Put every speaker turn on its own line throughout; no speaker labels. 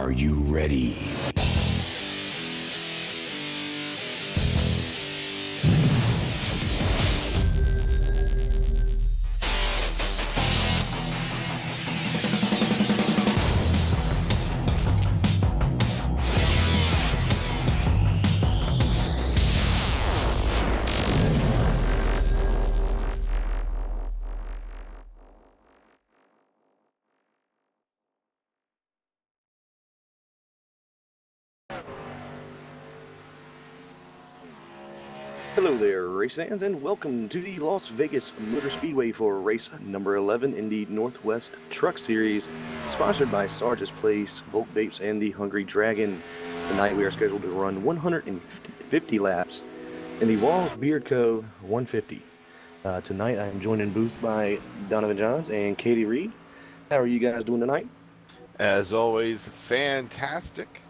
Are you ready?
Hello there, race fans, and welcome to the Las Vegas Motor Speedway for race number 11 in the Northwest Truck Series, sponsored by Sarge's Place, Volt Vapes, and the Hungry Dragon. Tonight we are scheduled to run 150 laps in the Walz Beard Co. 150. Tonight I am joined in booth by Donovan Johns and Katie Reed. How are you guys doing tonight?
As always, fantastic.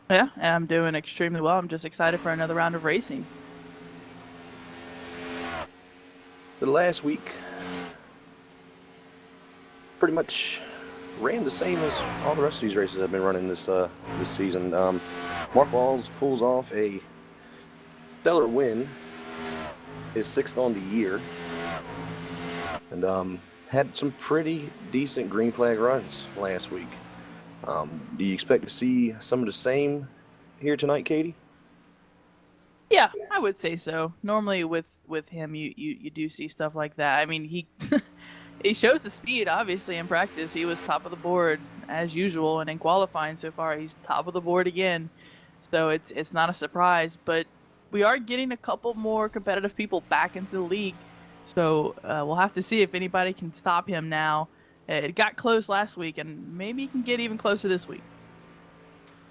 Yeah, I'm doing extremely well. I'm just excited for another round of racing.
The last week pretty much ran the same as all the rest of these races I've been running this season. Mark Walz pulls off a stellar win, his 6th on the year, and had some pretty decent green flag runs last week. Do you expect to see some of the same here tonight, Katie?
Yeah, I would say so. Normally with him, you do see stuff like that. I mean, he he shows the speed, obviously, in practice. He was top of the board as usual, and in qualifying so far, he's top of the board again. So it's not a surprise, but we are getting a couple more competitive people back into the league. So we'll have to see if anybody can stop him now. It got close last week, and maybe he can get even closer this week.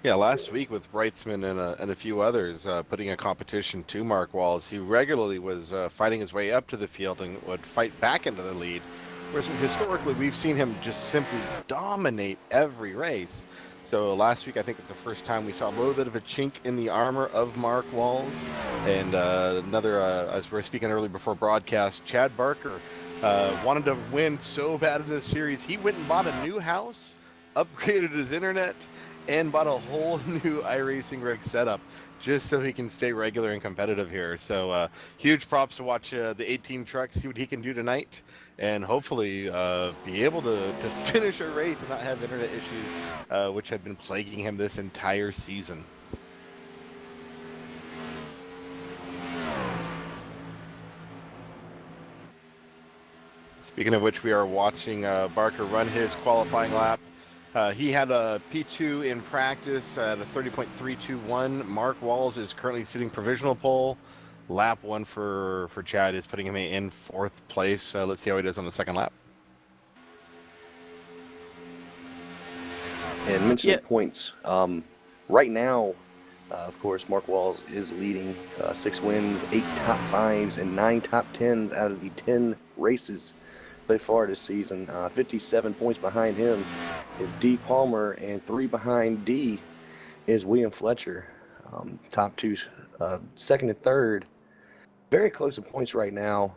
Yeah, last week with Brightsman and a few others putting a competition to Mark Walz, he regularly was fighting his way up to the field and would fight back into the lead. Whereas historically, we've seen him just simply dominate every race. So last week, I think it's the first time we saw a little bit of a chink in the armor of Mark Walz. And another, as we were speaking earlier before broadcast, Chad Barker wanted to win so bad in this series, he went and bought a new house, upgraded his internet, and bought a whole new iRacing rig setup just so he can stay regular and competitive here. So huge props to watch the 18 truck, see what he can do tonight, and hopefully be able to finish a race and not have internet issues, which have been plaguing him this entire season. Speaking of which, we are watching Barker run his qualifying lap. He had a P2 in practice at a 30.321. Mark Walz is currently sitting provisional pole. Lap 1 for Chad is putting him in 4th place. Let's see how he does on the second lap.
And mentioning points, right now, of course, Mark Walz is leading 6 wins, 8 top 5s, and 9 top 10s out of the 10 races so far this season. 57 points behind him is D. Palmer, and 3 behind D is William Fletcher. Top 2, 2nd and 3rd, very close in points right now.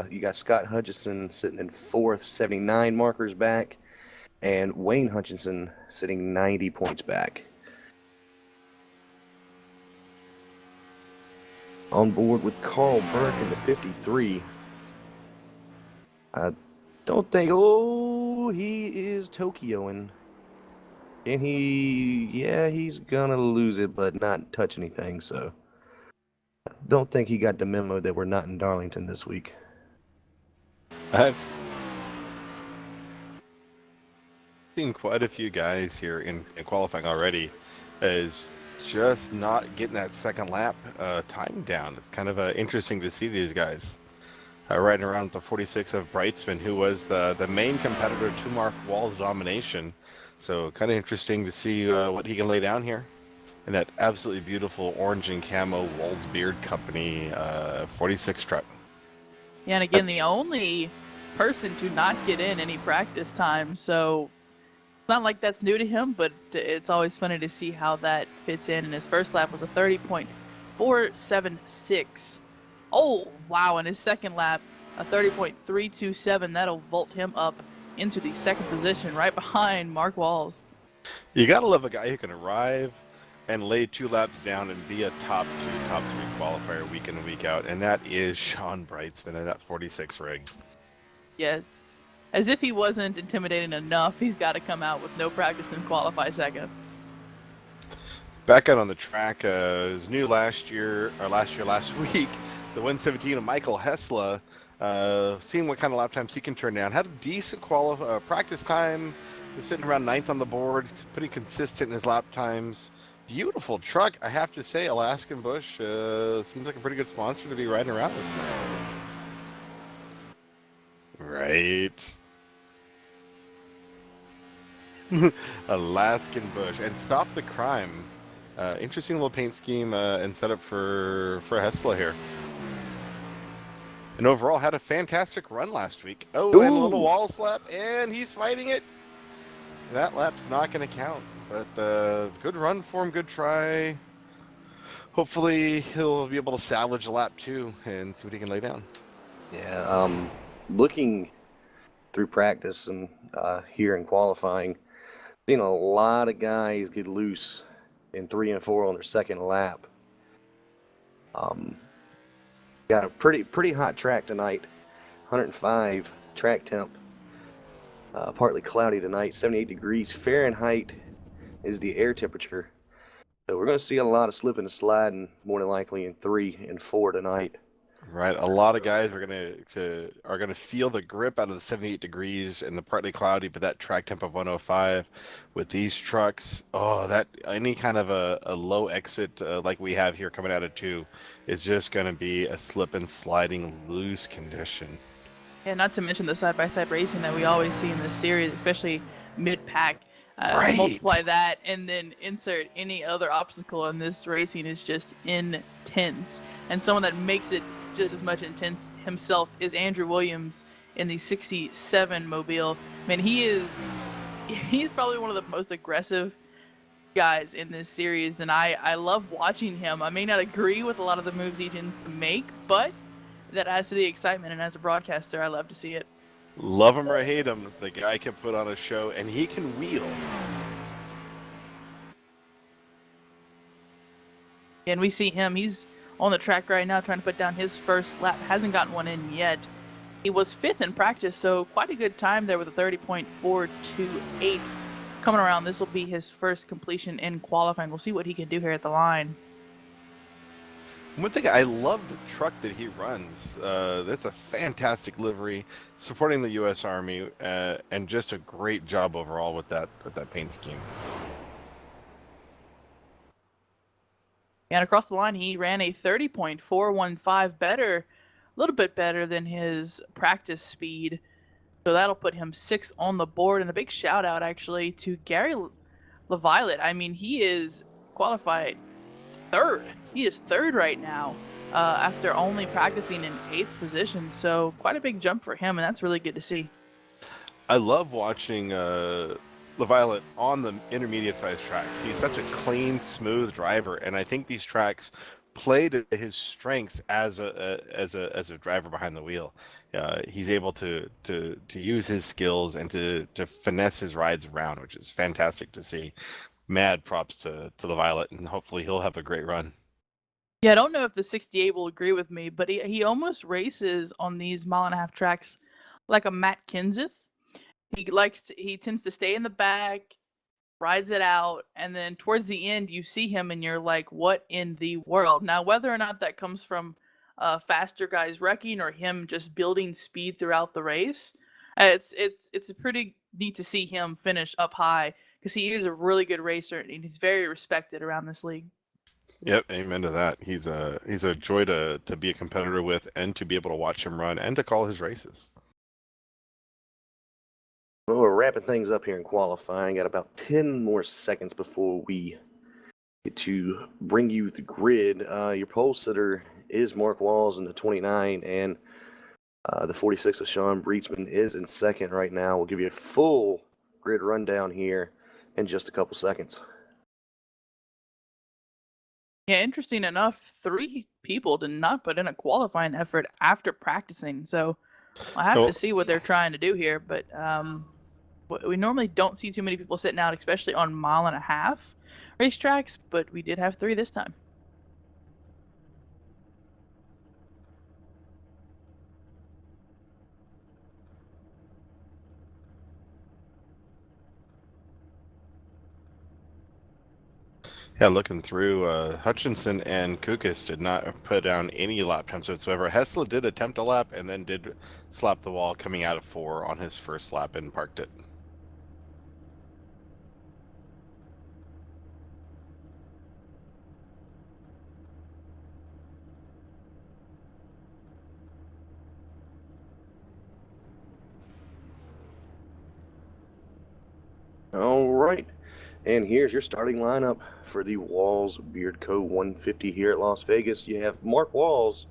You got Scott Hutchison sitting in 4th, 79 markers back, and Wayne Hutchinson sitting 90 points back. On board with Carl Burke in the 53. I don't think, he is Tokyoing. And he's gonna lose it, but not touch anything, so I don't think he got the memo that we're not in Darlington this week.
I've seen quite a few guys here in qualifying already as just not getting that second lap time down. It's kind of interesting to see these guys. Right around the 46 of Brightsman, who was the main competitor to Mark Walz's domination. So kind of interesting to see what he can lay down here. And that absolutely beautiful orange and camo Walz Beard Company 46 truck.
Yeah, and again, the only person to not get in any practice time. So it's not like that's new to him, but it's always funny to see how that fits in. And his first lap was a 30.476. Oh, wow. In his second lap, a 30.327. That'll vault him up into the second position right behind Mark Walz.
You gotta love a guy who can arrive and lay 2 laps down and be a top 2, top 3 qualifier week in and week out, and that is Sean Brightsman in that 46 rig.
Yeah, as if he wasn't intimidating enough, he's got to come out with no practice and qualify second.
Back out on the track, is new last week, the 117 of Michael Hessla. Seeing what kind of lap times he can turn down. Had a decent practice time. Was sitting around 9th on the board. Pretty consistent in his lap times. Beautiful truck, I have to say. Alaskan Bush seems like a pretty good sponsor to be riding around with now. Right. Alaskan Bush and Stop the Crime. Interesting little paint scheme and setup for Hessla here. And overall had a fantastic run last week. Oh,
Ooh.
And a little Walz lap, and he's fighting it. That lap's not going to count, but it's a good run for him, good try. Hopefully he'll be able to salvage a lap too and see what he can lay down.
Yeah, looking through practice and here in qualifying, seen a lot of guys get loose in 3 and 4 on their second lap. Got a pretty hot track tonight, 105 track temp. Partly cloudy tonight, 78 degrees Fahrenheit is the air temperature. So we're going to see a lot of slipping and sliding, more than likely in 3 and 4 tonight.
Right, a lot of guys are gonna feel the grip out of the 78 degrees and the partly cloudy, but that track temp of 105 with these trucks, that any kind of a low exit like we have here coming out of 2 is just gonna be a slip and sliding loose condition.
Yeah, not to mention the side-by-side racing that we always see in this series, especially mid-pack.
Right.
Multiply that and then insert any other obstacle, and this racing is just intense. And someone that makes it just as much intense himself is Andrew Williams in the 67 Mobile. Man, he's probably one of the most aggressive guys in this series, and I love watching him. I may not agree with a lot of the moves he tends to make, but that adds to the excitement, and as a broadcaster, I love to see it.
Love him or hate him, the guy can put on a show, and he can wheel.
And we see him, he's on the track right now trying to put down his first lap. Hasn't gotten one in yet. He was 5th in practice, so quite a good time there with a 30.428. Coming around, this will be his first completion in qualifying. We'll see what he can do here at the line.
One thing, I love the truck that he runs. That's a fantastic livery, supporting the U.S. Army, and just a great job overall with that paint scheme.
And across the line, he ran a 30.415, better, a little bit better than his practice speed. So that'll put him 6th on the board. And a big shout out, actually, to Gary LaViolette. I mean, he is qualified 3rd. He is 3rd right now after only practicing in 8th position. So quite a big jump for him, and that's really good to see.
I love watching LaViolette on the intermediate size tracks. He's such a clean, smooth driver, and I think these tracks play to his strengths as a driver behind the wheel. He's able to use his skills and to finesse his rides around, which is fantastic to see. Mad props to LaViolette, and hopefully he'll have a great run.
Yeah, I don't know if the 68 will agree with me, but he almost races on these 1.5-mile tracks like a Matt Kenseth. He tends to stay in the back, rides it out, and then towards the end you see him and you're like, what in the world? Now, whether or not that comes from faster guys wrecking or him just building speed throughout the race, it's pretty neat to see him finish up high because he is a really good racer and he's very respected around this league.
Yep, amen to that. He's a joy to be a competitor with and to be able to watch him run and to call his races.
Well, we're wrapping things up here in qualifying. Got about 10 more seconds before we get to bring you the grid. Your pole sitter is Mark Walz in the 29, and the 46 of Sean Breachman is in 2nd right now. We'll give you a full grid rundown here in just a couple seconds.
Yeah, interesting enough, 3 people did not put in a qualifying effort after practicing. So I have to see what they're trying to do here, but We normally don't see too many people sitting out, especially on 1.5 mile racetracks, but we did have 3 this time.
Yeah, looking through, Hutchinson and Kukas did not put down any lap times whatsoever. Hessler did attempt a lap and then did slap the wall coming out of 4 on his first lap and parked it.
All right. And here's your starting lineup for the Walz Beard Co. 150 here at Las Vegas. You have Mark Walz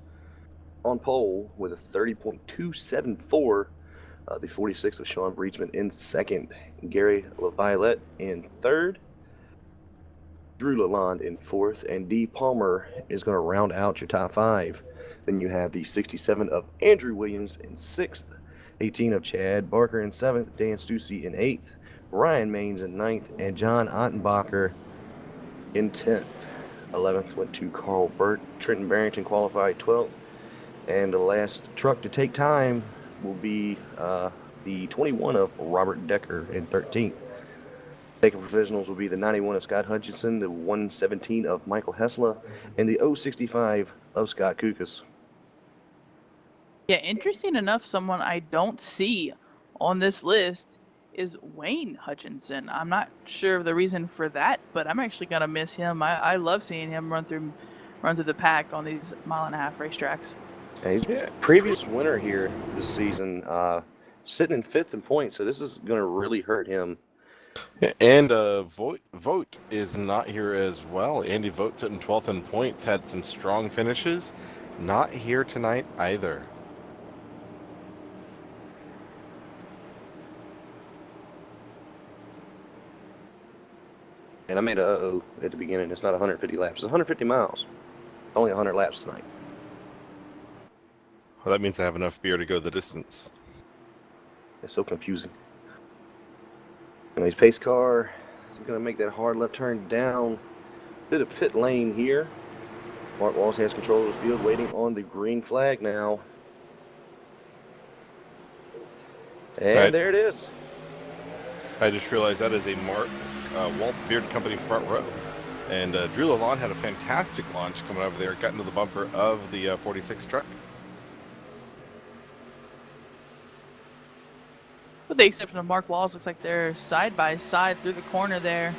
on pole with a 30.274. The 46 of Sean Breedsman in second. Gary LaViolette in third. Drew Lalonde in fourth. And D. Palmer is going to round out your top 5. Then you have the 67 of Andrew Williams in sixth. 18 of Chad Barker in seventh. Dan Stussy in eighth. Ryan Maines in 9th, and John Ottenbacher in 10th. 11th went to Carl Burt. Trenton Barrington qualified 12th. And the last truck to take time will be the 21 of Robert Decker in 13th. Taking professionals will be the 91 of Scott Hutchinson, the 117 of Michael Hessler, and the 065 of Scott Kukas.
Yeah, interesting enough, someone I don't see on this list is Wayne Hutchinson. I'm not sure of the reason for that, but I'm actually gonna miss him. I love seeing him run through the pack on these 1.5 mile racetracks.
Yeah, previous winner here this season, sitting in 5th in points, so this is gonna really hurt him.
And Vogt is not here as well. Andy Vogt sitting 12th in points, had some strong finishes. Not here tonight either.
And I made a uh-oh at the beginning. It's not 150 laps. It's 150 miles. Only 100 laps tonight.
Well, that means I have enough beer to go the distance.
It's so confusing. And his pace car is going to make that hard left turn down to the pit lane here. Mark Walz has control of the field, waiting on the green flag now. And
Right.
there it is.
I just realized that is a Waltz Beard Company front row. And Drew Lalonde had a fantastic launch coming over there, got into the bumper of the 46 truck.
With the exception of Mark Walz, looks like they're side by side through the corner there.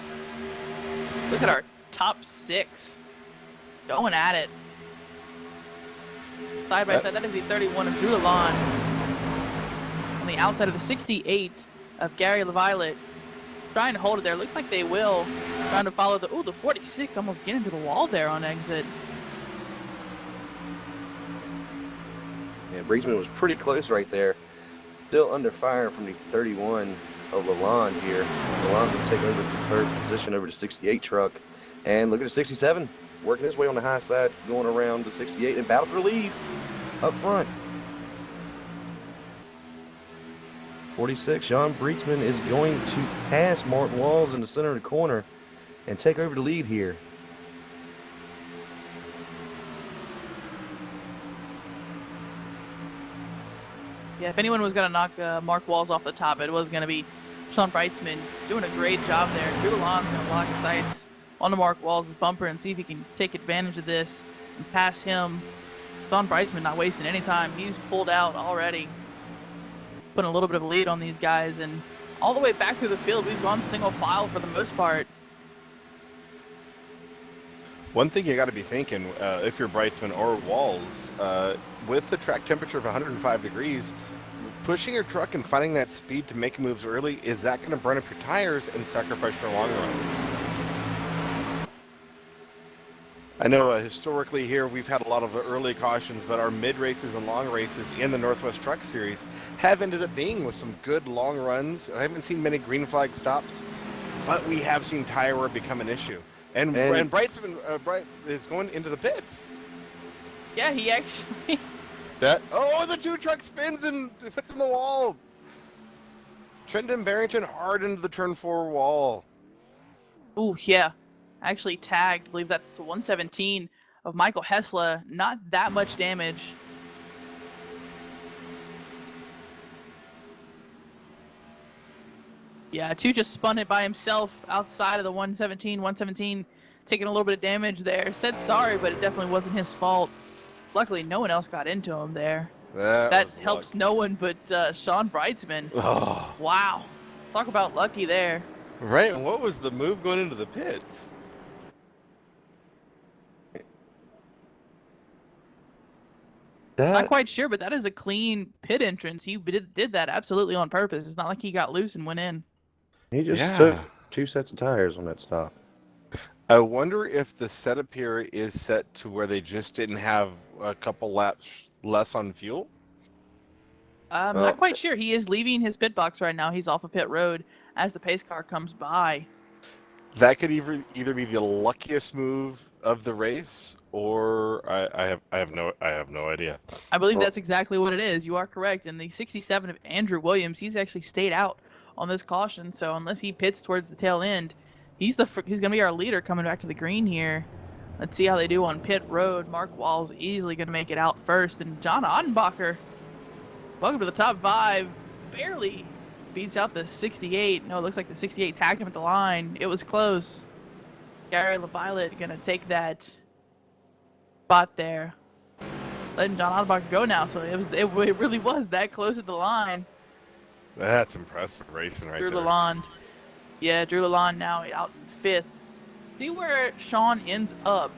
Look at our top 6 going at it. Side by side, that is the 31 of Drew Lalonde. On the outside of the 68 of Gary LaViolette. Trying to hold it there. Looks like they will. Trying to follow the 46 almost getting to the wall there on exit.
Yeah, Breedsman was pretty close right there. Still under fire from the 31 of Lalonde here. Lalonde's going to take over from third position over the 68 truck. And look at the 67, working his way on the high side, going around the 68 and battle for the lead up front. 46, Sean Breedsman is going to pass Mark Walz in the center of the corner and take over the lead here.
Yeah, if anyone was going to knock Mark Walz off the top, it was going to be Sean Breedsman doing a great job there. Drew Lalonde's going to lock sights onto Mark Walz's bumper and see if he can take advantage of this and pass him. Sean Breedsman not wasting any time. He's pulled out already, putting a little bit of a lead on these guys. And all the way back through the field, we've gone single file for the most part.
One thing you got to be thinking, if you're Brightsman or Walz, with the track temperature of 105 degrees, pushing your truck and finding that speed to make moves early, is that going to burn up your tires and sacrifice your long run? I know historically here we've had a lot of early cautions, but our mid races and long races in the Northwest Truck Series have ended up being with some good long runs. I haven't seen many green flag stops, but we have seen tire wear become an issue. And Brightsman Bright is going into the pits.
Yeah, he actually...
The 2 truck spins and puts in the wall. Trenton Barrington hard into the turn 4 wall.
Ooh, yeah. Actually tagged. I believe that's 117 of Michael Hessler. Not that much damage. Yeah, two just spun it by himself outside of the 117. 117 taking a little bit of damage there. Said sorry, but it definitely wasn't his fault. Luckily, no one else got into him there. That helps no one but Sean Breitzman.
Oh.
Wow. Talk about lucky there.
Right, and what was the move going into the pits?
Not quite sure, but that is a clean pit entrance. He did that absolutely on purpose. It's not like he got loose and went in.
He just took 2 sets of tires on that stop.
I wonder if the setup here is set to where they just didn't have a couple laps less on fuel.
I'm not quite sure. He is leaving his pit box right now. He's off of pit road as the pace car comes by.
That could either be the luckiest move of the race, or I have no idea.
I believe that's exactly what it is. You are correct. And the 67 of Andrew Williams, he's actually stayed out on this caution. So unless he pits towards the tail end, he's going to be our leader coming back to the green here. Let's see how they do on pit road. Mark Walz easily going to make it out first, and John Ottenbacher, welcome to the top 5. Barely beats out the 68. No, it looks like the 68 tagged him at the line. It was close. Gary LaViolette going to take that spot there. Letting John Ottenbacher go now. So it really was that close at the line.
That's impressive racing right
Drew
there.
Lalonde. Yeah, Drew Lalonde now out in 5th. See where Sean ends up.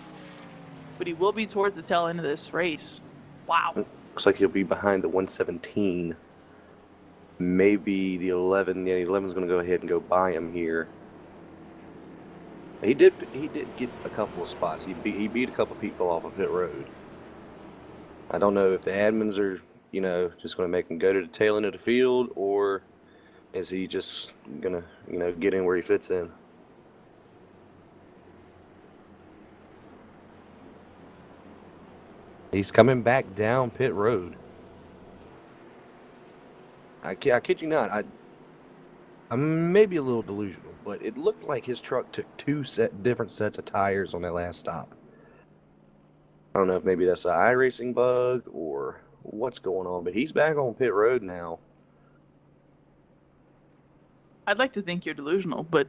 But he will be towards the tail end of this race. Wow.
Looks like he'll be behind the 117. Maybe the 11. Yeah, the 11's going to go ahead and go by him here. He did get a couple of spots. He beat a couple of people off of pit road. I don't know if the admins are, just going to make him go to the tail end of the field, or is he just going to, get in where he fits in? He's coming back down pit road. I kid you not. I'm maybe a little delusional, but it looked like his truck took 2 different sets of tires on that last stop. I don't know if maybe that's an iRacing bug or what's going on, but he's back on pit road now.
I'd like to think you're delusional, but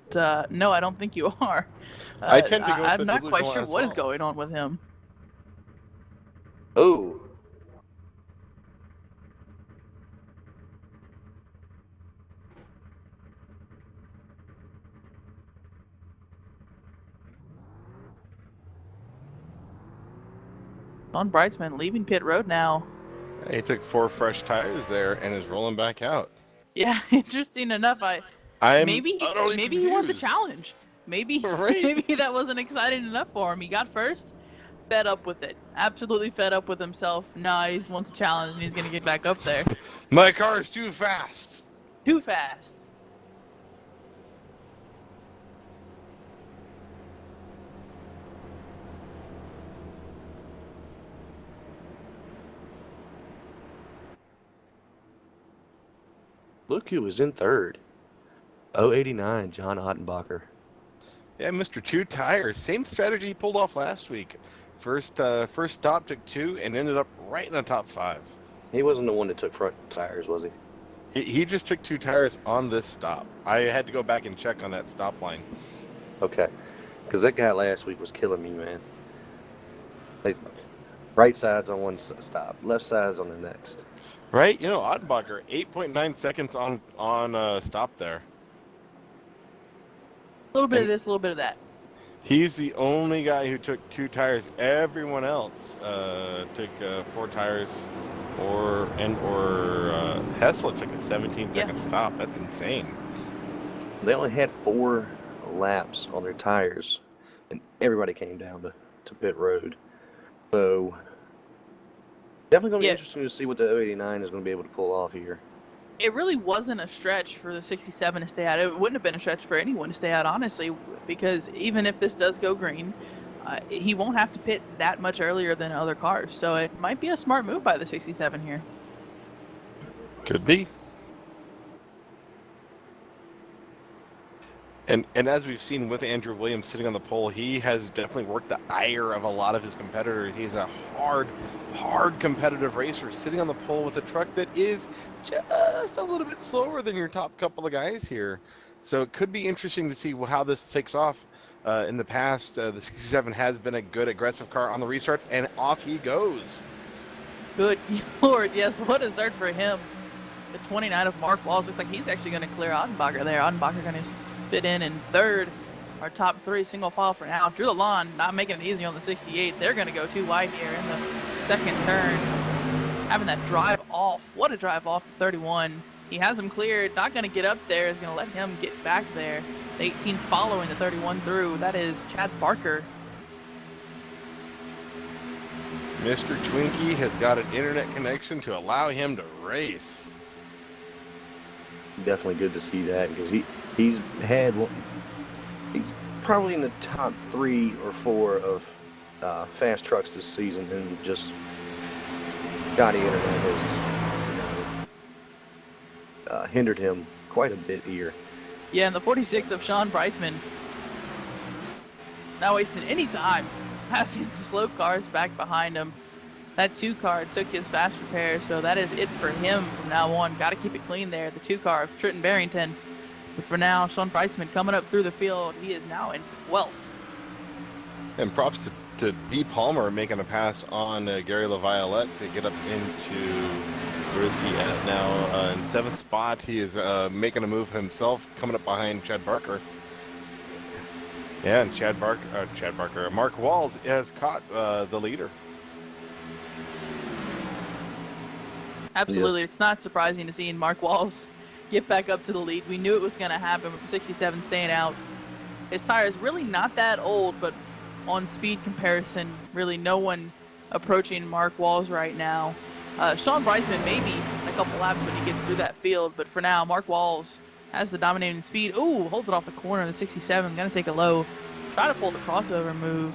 no, I don't think you are.
I tend to go with
I'm
the
not quite
delusional
sure
as
what is
well.
going on with him.
Oh.
Don Breitzman leaving pit road now.
He took 4 fresh tires there and is rolling back out.
Yeah, interesting enough. Maybe he wants a challenge. Maybe that wasn't exciting enough for him. He got first, fed up with it. Absolutely fed up with himself. Nah, he just wants a challenge and he's gonna get back up there.
My car is too fast.
Too fast.
Look who was in 3rd. 089, John Ottenbacher.
Yeah, Mr. Two Tires. Same strategy he pulled off last week. First stop took 2 and ended up right in the top 5.
He wasn't the one that took front tires, was he?
He just took 2 tires on this stop. I had to go back and check on that stop line.
Okay. Because that guy last week was killing me, man. Like, right side's on one stop, left side's on the next.
Right? Ottenbacher, 8.9 seconds on stop there.
A little bit of this, a little bit of that.
He's the only guy who took 2 tires. Everyone else took 4 tires, or Hessler took a 17-second stop. That's insane.
They only had 4 laps on their tires, and everybody came down to pit road. So definitely going to be interesting to see what the 089 is going to be able to pull off here.
It really wasn't a stretch for the 67 to stay out. It wouldn't have been a stretch for anyone to stay out, honestly, because even if this does go green, he won't have to pit that much earlier than other cars. So it might be a smart move by the 67 here.
Could be. And as we've seen with Andrew Williams sitting on the pole, he has definitely worked the ire of a lot of his competitors. He's a hard competitive racer sitting on the pole with a truck that is just a little bit slower than your top couple of guys here. So it could be interesting to see how this takes off. In the past, the 67 has been a good aggressive car on the restarts, and off he goes.
Good Lord, yes, what a start for him. The 29 of Mark Walz looks like he's actually going to clear Ottenbacher there. Ottenbacher going to fit in third. Our top three single file for now. Drew Lalonde not making it easy on the 68. They're going to go too wide here in the second turn. Having that drive off. What a drive off the 31. He has him cleared. Not going to get up there. Is going to let him get back there. The 18 following the 31 through. That is Chad Barker.
Mr. Twinkie has got an internet connection to allow him to race.
Definitely good to see that, because he's probably in the top 3 or 4 of fast trucks this season, and just Scotty internet has hindered him quite a bit here.
Yeah, and the 46 of Sean Breitzman not wasting any time passing the slow cars back behind him. That 2 car took his fast repair, so that is it for him from now on. Got to keep it clean there. The 2 car of Trenton Barrington. But for now, Sean Breitzman coming up through the field. He is now in 12th.
And props to D. Palmer making a pass on Gary LaViolette to get up into, where is he at now? In 7th spot. He is making a move himself, coming up behind Chad Barker. Yeah, and Mark Walz has caught the leader.
Absolutely.
Yes.
It's not surprising to see Mark Walz get back up to the lead. We knew it was going to happen with the 67 staying out. His tire is really not that old, but on speed comparison, really no one approaching Mark Walz right now. Sean Breitzman maybe a couple laps when he gets through that field, but for now, Mark Walz has the dominating speed. Ooh, holds it off the corner of the 67. Going to take a low. Try to pull the crossover move.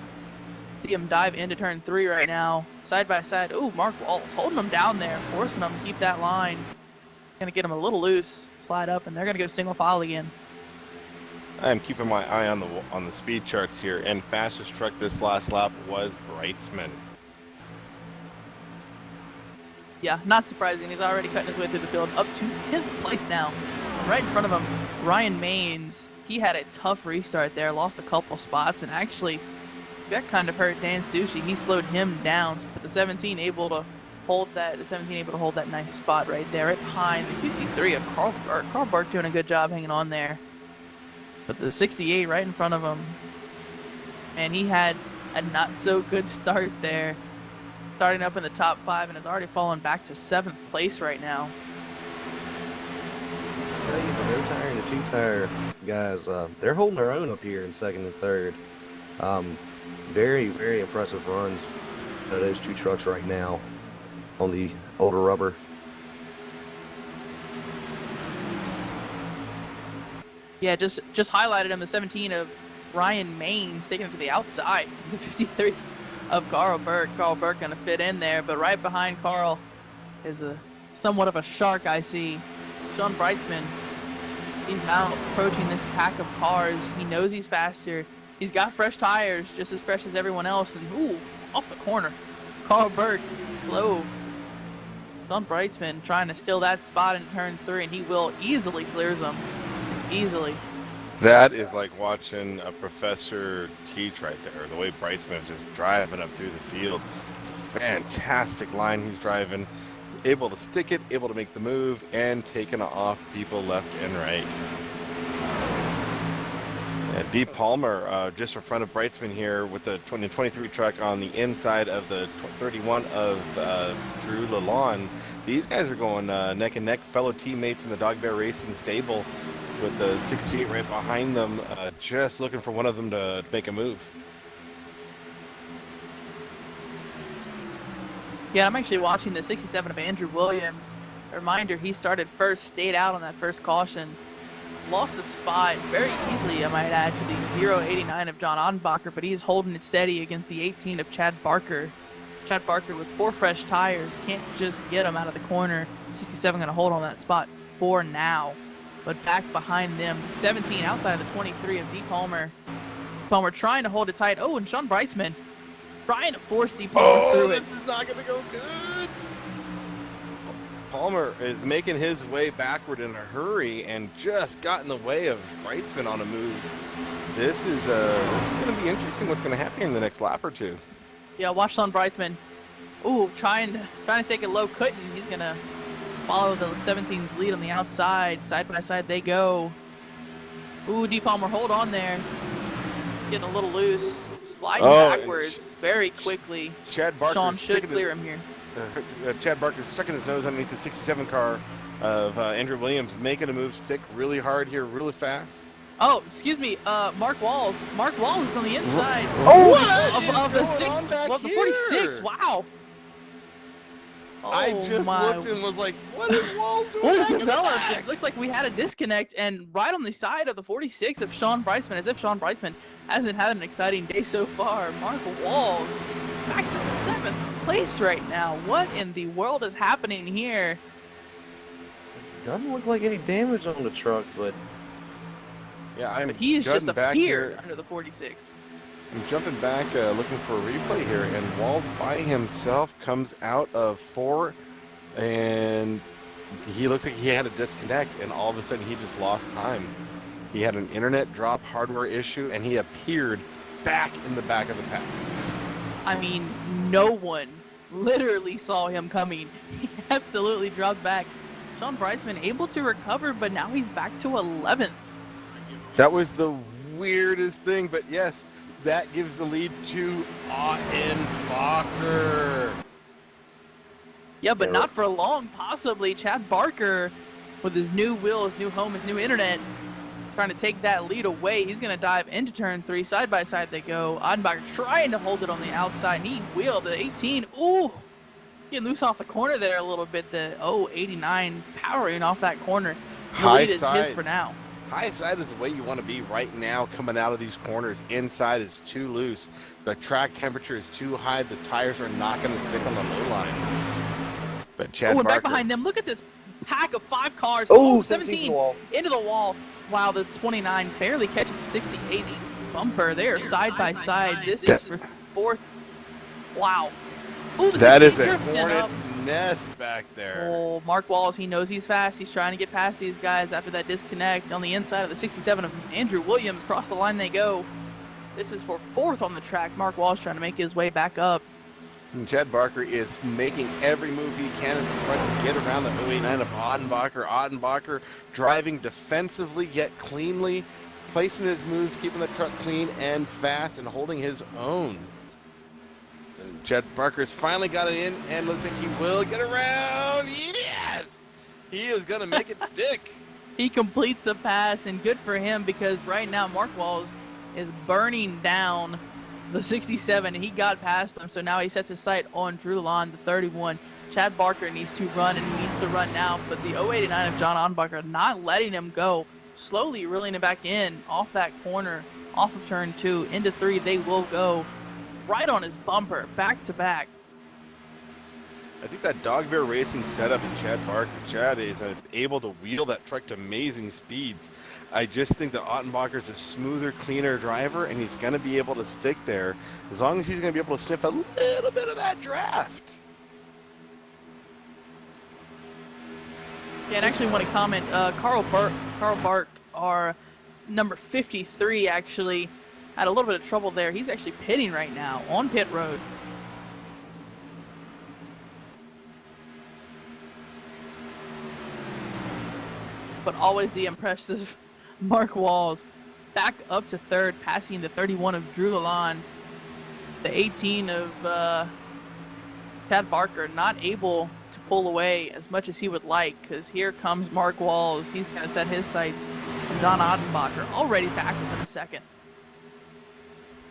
See him dive into turn 3 right now. Side by side. Ooh, Mark Walz holding him down there, forcing him to keep that line. Going to get him a little loose, slide up, and they're going to go single file again.
I'm keeping my eye on the speed charts here, and fastest truck this last lap was Breitzman.
Yeah, not surprising. He's already cutting his way through the field, up to 10th place now. Right in front of him, Ryan Maines. He had a tough restart there, lost a couple spots, and actually that kind of hurt Dan Stucci. He slowed him down, but the 17 able to hold that. The 17 able to hold that nice spot right there, right behind the QT3 of Carl Burke. Carl Burke doing a good job hanging on there. But the 68 right in front of him, and he had a not so good start there, starting up in the top 5 and has already fallen back to 7th place right now.
I tell you, the no tire and the 2 tire guys, they're holding their own up here in 2nd and 3rd. Very, very impressive runs of those 2 trucks right now on the older rubber.
Yeah, just highlighted him, the 17 of Ryan Maines taking it to the outside. The 53 of Carl Burke. Carl Burke going to fit in there, but right behind Carl is somewhat of a shark I see. Sean Breitzman. He's now approaching this pack of cars. He knows he's faster. He's got fresh tires, just as fresh as everyone else. And ooh, off the corner. Carl Burke, slow. Sean Breitzman trying to steal that spot in turn 3, and he will easily clears him. Easily.
That is like watching a professor teach right there. The way Breitzman is just driving up through the field. It's a fantastic line he's driving. Able to stick it, able to make the move, and taking off people left and right. And D. Palmer just in front of Breitzman here with the 2023 truck on the inside of the 31 of Drew Lalonde. These guys are going neck and neck, fellow teammates in the Dog Bear Racing stable, with the 68 right behind them, just looking for one of them to make a move.
Yeah, I'm actually watching the 67 of Andrew Williams. A reminder, he started first, stayed out on that first caution. Lost a spot very easily, I might add, to the 089 of John Ottenbacher, but he's holding it steady against the 18 of Chad Barker. Chad Barker with 4 fresh tires, can't just get him out of the corner. 67 going to hold on that spot for now. but back behind them, 17 outside of the 23 of D. Palmer. Palmer trying to hold it tight. Oh, and Sean Breitzman trying to force D. Palmer through it.
This is not going to go good. Palmer is making his way backward in a hurry and just got in the way of Breitzman on a move. This is going to be interesting. What's going to happen here in the next lap or two?
Yeah, watch Sean Breitzman. Ooh, trying to take it low. Couldn't. He's gonna follow the 17's lead on the outside. Side by side they go. Ooh, D. Palmer, hold on there. Getting a little loose. Sliding backwards very quickly.
Chad Barker.
Sean should clear him here.
Chad Barker's sticking his nose underneath the 67 car of Andrew Williams, making a move stick really hard here, really fast.
Oh, excuse me, Mark Walz. Mark Walz is on the inside.
Of
the 46. Wow.
I just looked and was like, what is Walz doing?
What is developed? It looks like we had a disconnect, and right on the side of the 46 of Sean Breitzman, as if Sean Breitzman hasn't had an exciting day so far. Mark Walz back to 7th place right now. What in the world is happening here?
Doesn't look like any damage on the truck, but
yeah,
he is just
back
appeared
here.
under the 46.
I'm jumping back, looking for a replay here, and Walz by himself comes out of 4, and he looks like he had a disconnect, and all of a sudden he just lost time. He had an internet drop hardware issue, and he appeared back in the back of the pack.
I mean, no one literally saw him coming. He absolutely dropped back. Sean Breitzman able to recover, but now he's back to 11th.
That was the weirdest thing, but yes, that gives the lead to Ottenbacher.
Yeah, but not for long, possibly. Chad Barker, with his new wheel, his new home, his new internet, trying to take that lead away. He's going to dive into turn 3. Side by side they go. Ottenbacher trying to hold it on the outside. He wheeled the 18. Ooh, getting loose off the corner there a little bit. The 89 powering off that corner. The lead is his for now.
High side is the way you want to be right now coming out of these corners. Inside is too loose. The track temperature is too high. The tires are not going to stick on the low line. But Chad Barker.
Back behind them. Look at this pack of 5 cars.
Oh,
17 into the wall. Wow, the 29 barely catches the 68 bumper. They are side by side. This is for 4th. Wow. Ooh,
that is a hornet's nest back there.
Oh, Mark Walz, he knows he's fast. He's trying to get past these guys after that disconnect. On the inside of the 67 of Andrew Williams. Across the line they go. This is for 4th on the track. Mark Walz trying to make his way back up.
And Chad Barker is making every move he can in the front to get around the 089 of Ottenbacher. Ottenbacher driving defensively yet cleanly, placing his moves, keeping the truck clean and fast, and holding his own. Chad Barker's finally got it in, and looks like he will get around. Yes! He is going to make it stick.
He completes the pass, and good for him, because right now Mark Walz is burning down the 67. He got past him, so now he sets his sight on Drew Lawn, the 31. Chad Barker needs to run, and needs to run now, but the 089 of John Ottenbacher not letting him go. Slowly reeling it back in, off that corner, off of turn 2, into 3. They will go right on his bumper, back to back.
I think that Dog Bear Racing setup in Chad Barker. Chad is able to wheel that truck to amazing speeds. I just think that Ottenbacher's a smoother, cleaner driver, and he's going to be able to stick there as long as he's going to be able to sniff a little bit of that draft.
Yeah, and actually want to comment, Carl Bark, our number 53, actually had a little bit of trouble there. He's actually pitting right now on pit road. But always the impressive Mark Walz back up to 3rd, passing the 31 of Drew Lalonde. The 18 of Chad Barker not able to pull away as much as he would like, because here comes Mark Walz. He's going to set his sights on John Ottenbacher, already back within a second.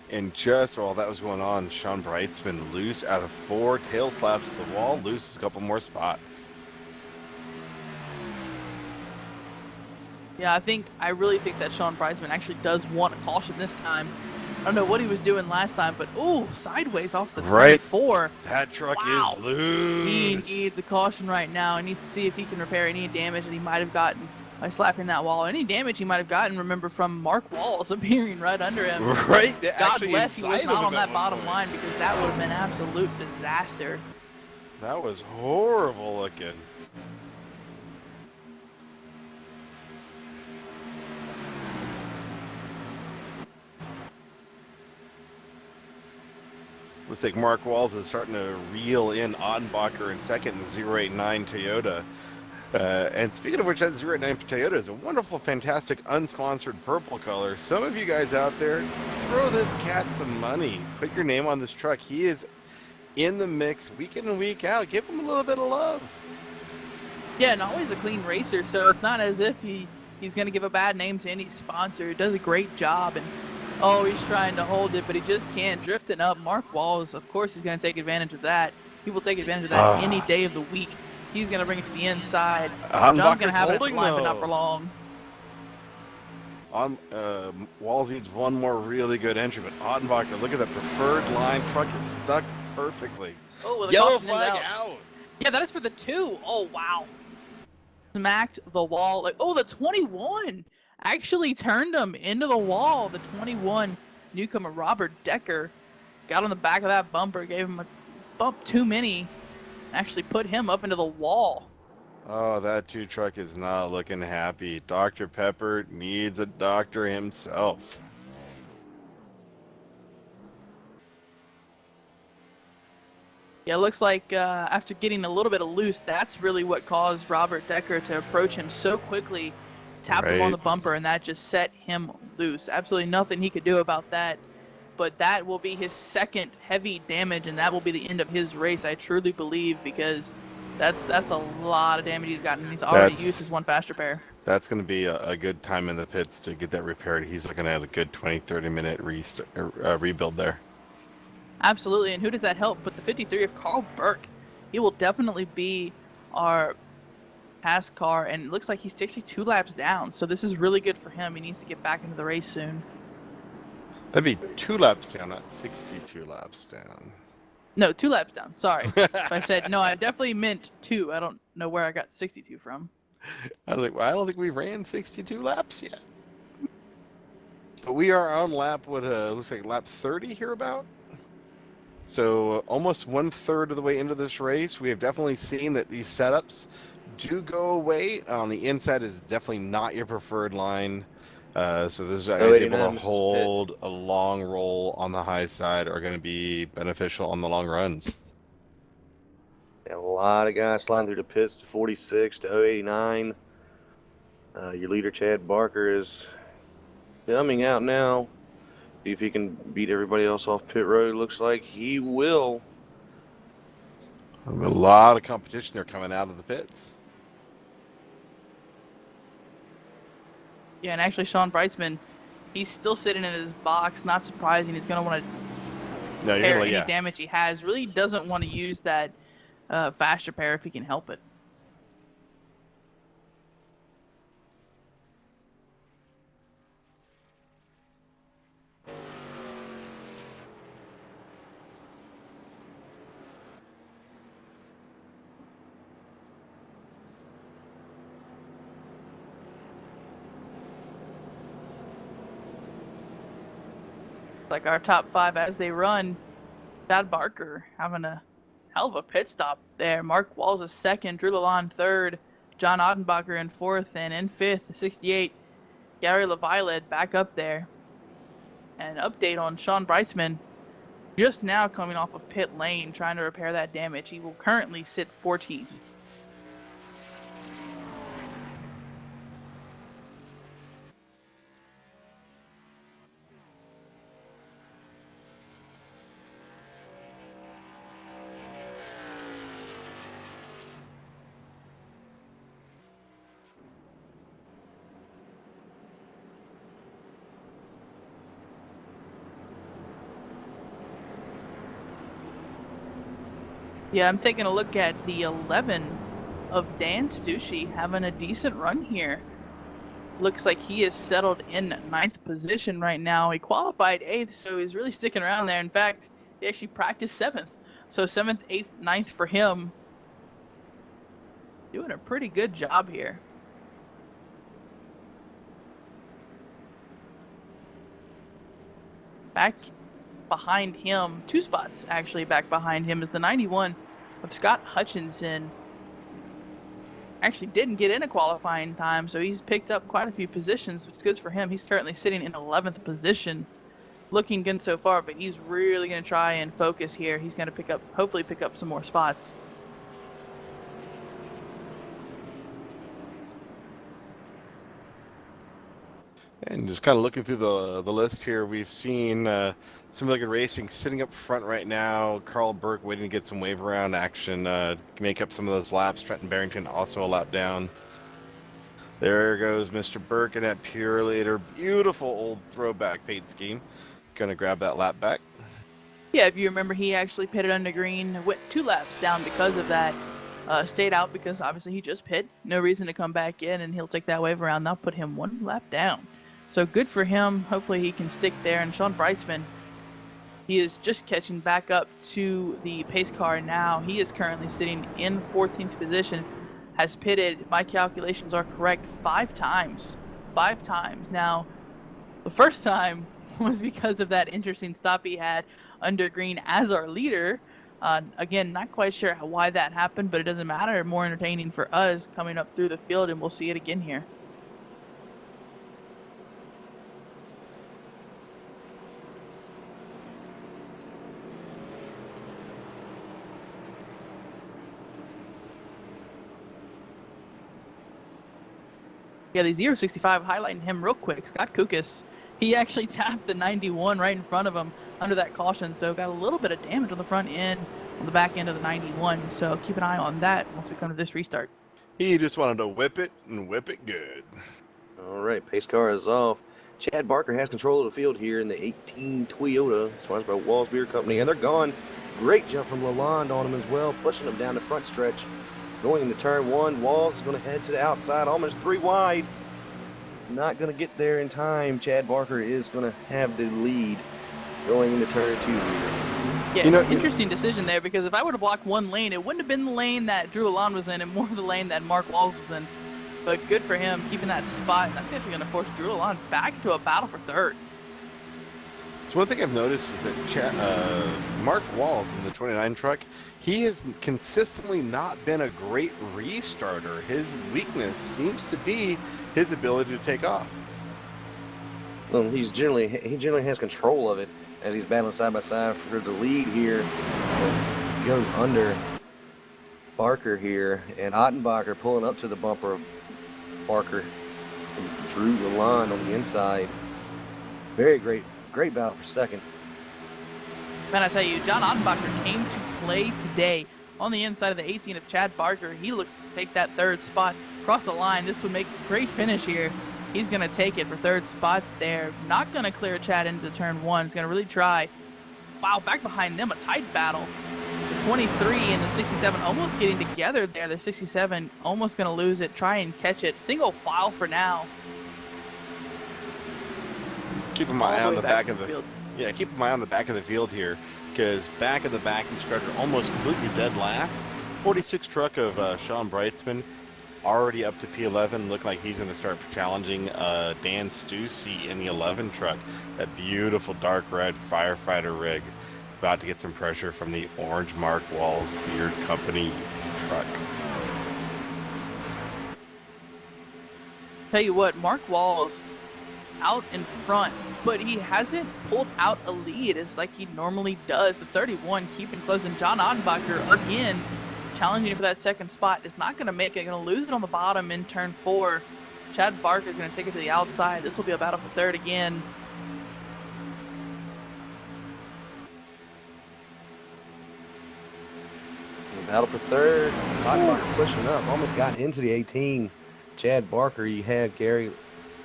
And just while that was going on, Sean Breitzman loose out of 4, tail slaps the wall, loses a couple more spots.
Yeah, I really think that Sean Breitzman actually does want a caution this time. I don't know what he was doing last time, but ooh, sideways off the 34.
That truck is
He
loose.
needs a caution right now. He needs to see if he can repair any damage that he might have gotten by slapping that wall. Any damage he might have gotten, remember, from Mark Walz appearing right under him.
Right.
God
Actually
bless he was
inside
not
of
on
him at
that
one
bottom
point.
line, because that would have been absolute disaster.
That was horrible looking. Looks like Mark Walz is starting to reel in Ottenbacher in second in the 089 Toyota. And speaking of which, that 089 Toyota is a wonderful, fantastic, unsponsored purple color. Some of you guys out there, throw this cat some money. Put your name on this truck. He is in the mix week in and week out. Give him a little bit of love.
Yeah, and always a clean racer, so it's not as if he's going to give a bad name to any sponsor. He does a great job, and he's trying to hold it, but he just can't. Drifting up. Mark Walz, of course, he's going to take advantage of that. He will take advantage of that any day of the week. He's going to bring it to the inside. John's going to have it at the line, but not for long.
Walz needs one more really good entry, but Ottenbacher, look at that preferred line. Truck is stuck perfectly.
Oh, well, the
Yellow
caution is
flag out.
Yeah, that is for the 2. Oh, wow. Smacked the wall. The 21 actually turned him into the wall. The 21 newcomer, Robert Decker, got on the back of that bumper, gave him a bump too many, actually put him up into the wall.
Oh, that 2 truck is not looking happy. Dr. Pepper needs a doctor himself.
Yeah, it looks like after getting a little bit of loose, that's really what caused Robert Decker to approach him so quickly, tap him on the bumper, and that just set him loose. Absolutely nothing he could do about that. But that will be his second heavy damage, and that will be the end of his race, I truly believe, because that's a lot of damage he's gotten. He's already used his 1 fast repair.
That's going to be a good time in the pits to get that repaired. He's looking at a good 20-30 minute rebuild there.
Absolutely, and who does that help but the 53 of Carl Burke? He will definitely be our pass car, and it looks like he's 62 laps down, so this is really good for him. He needs to get back into the race soon.
That'd be 2 laps down, not 62 laps down.
No, 2 laps down. Sorry. If I said, no, I definitely meant 2. I don't know where I got 62 from.
I was like, well, I don't think we ran 62 laps yet. But we are on lap, looks like lap 30 here about. So almost 1/3 of the way into this race. We have definitely seen that these setups do go away. On the inside is definitely not your preferred line. So this guy is able to hold a long roll on the high side are going to be beneficial on the long runs.
A lot of guys sliding through the pits to 46 to 089. Your leader, Chad Barker, is coming out now. See if he can beat everybody else off pit road. Looks like he will.
A lot of competition there coming out of the pits.
Yeah, and actually Sean Breitzman, he's still sitting in his box. Not surprising. He's going to want to repair any damage he has. Really doesn't want to use that fast repair if he can help it. Like our top 5 as they run. Chad Barker having a hell of a pit stop there. Mark Walz is 2nd, Drew Lalonde 3rd, John Ottenbacher in 4th, and in 5th, the 68, Gary LaViolette back up there. And an update on Sean Breitzman, just now coming off of pit lane, trying to repair that damage. He will currently sit 14th. Yeah, I'm taking a look at the 11 of Dan Stucci having a decent run here. Looks like he is settled in 9th position right now. He qualified 8th, so he's really sticking around there. In fact, he actually practiced 7th. So 7th, 8th, 9th for him. Doing a pretty good job here. Back behind him, 2 spots actually back behind him, is the 91 of Scott Hutchinson. Actually didn't get in a qualifying time, so he's picked up quite a few positions, which is good for him. He's currently sitting in 11th position. Looking good so far, but he's really going to try and focus here. He's going to hopefully pick up some more spots.
And just kind of looking through the list here, we've seen some really good racing sitting up front right now. Carl Burke waiting to get some wave around action, make up some of those laps. Trenton Barrington also a lap down. There goes Mr. Burke in that Pure Leader. Beautiful old throwback paint scheme. Gonna grab that lap back.
Yeah, if you remember, he actually pitted under green, went 2 laps down because of that. Stayed out because obviously he just pit. No reason to come back in, and he'll take that wave around. That'll put him 1 lap down. So good for him. Hopefully he can stick there. And Sean Brightsman, he is just catching back up to the pace car now. He is currently sitting in 14th position. Has pitted, my calculations are correct, 5 times. 5 times. Now, the first time was because of that interesting stop he had under green as our leader. Again, not quite sure why that happened, but it doesn't matter. More entertaining for us coming up through the field, and we'll see it again here. Yeah, the 065 highlighting him real quick. Scott Kukas, he actually tapped the 91 right in front of him under that caution, so got a little bit of damage on the front end, on the back end of the 91. So keep an eye on that once we come to this restart.
He just wanted to whip it and whip it good.
All right, pace car is off. Chad Barker has control of the field here in the 18 Toyota, sponsored by Walz Beer Company, and they're gone. Great jump from Lalonde on him as well, pushing him down the front stretch. Going into turn 1, Walz is going to head to the outside, almost 3 wide. Not going to get there in time. Chad Barker is going to have the lead going into turn 2 here.
Yeah, interesting decision there, because if I were to block 1 lane, it wouldn't have been the lane that Drew Lalonde was in, and more the lane that Mark Walz was in. But good for him, keeping that spot, and that's actually going to force Drew Lalonde back into a battle for 3rd.
So one thing I've noticed is that Mark Walz in the 29 truck, he has consistently not been a great restarter. His weakness seems to be his ability to take off.
Well, he generally has control of it as he's battling side by side for the lead here. Goes under Barker here, and Ottenbacher pulling up to the bumper of Barker. And Drew Lalonde on the inside. Very great battle for 2nd.
Man, I tell you, John Ottenbacher came to play today on the inside of the 18 of Chad Barker. He looks to take that 3rd spot across the line. This would make a great finish here. He's going to take it for 3rd spot there. Not going to clear Chad into turn 1. He's going to really try. Wow, back behind them, a tight battle. The 23 and the 67 almost getting together there. The 67 almost going to lose it. Try and catch it. Single file for now.
Keep an eye on the back of the field. Yeah, keep an eye on the back of the field here, because back of the backing starter almost completely dead last. 46 truck of Sean Brightsman already up to P11. Look like he's going to start challenging Dan Stussy in the 11 truck. That beautiful dark red firefighter rig. It's about to get some pressure from the orange Mark Walz Beard Company truck.
Tell you what, Mark Walz out in front, but he hasn't pulled out a lead as like he normally does. The 31 keeping close, and John Ottenbacher again challenging for that 2nd spot is not going to make it. Going to lose it on the bottom in turn 4. Chad Barker is going to take it to the outside. This will be a battle for 3rd again.
Battle for 3rd. Ottenbacher pushing up, almost got into the 18. Chad Barker, you had Gary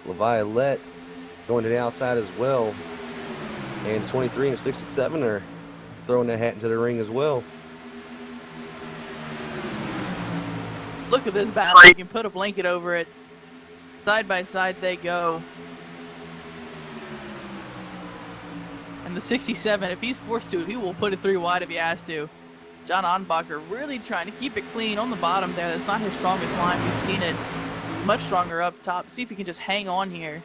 LaViolette going to the outside as well. And 23 and 67 are throwing that hat into the ring as well.
Look at this battle. You can put a blanket over it. Side by side they go. And the 67, if he's forced to, he will put it 3 wide if he has to. John Ottenbacher really trying to keep it clean on the bottom there. That's not his strongest line. We've seen it. He's much stronger up top. See if he can just hang on here.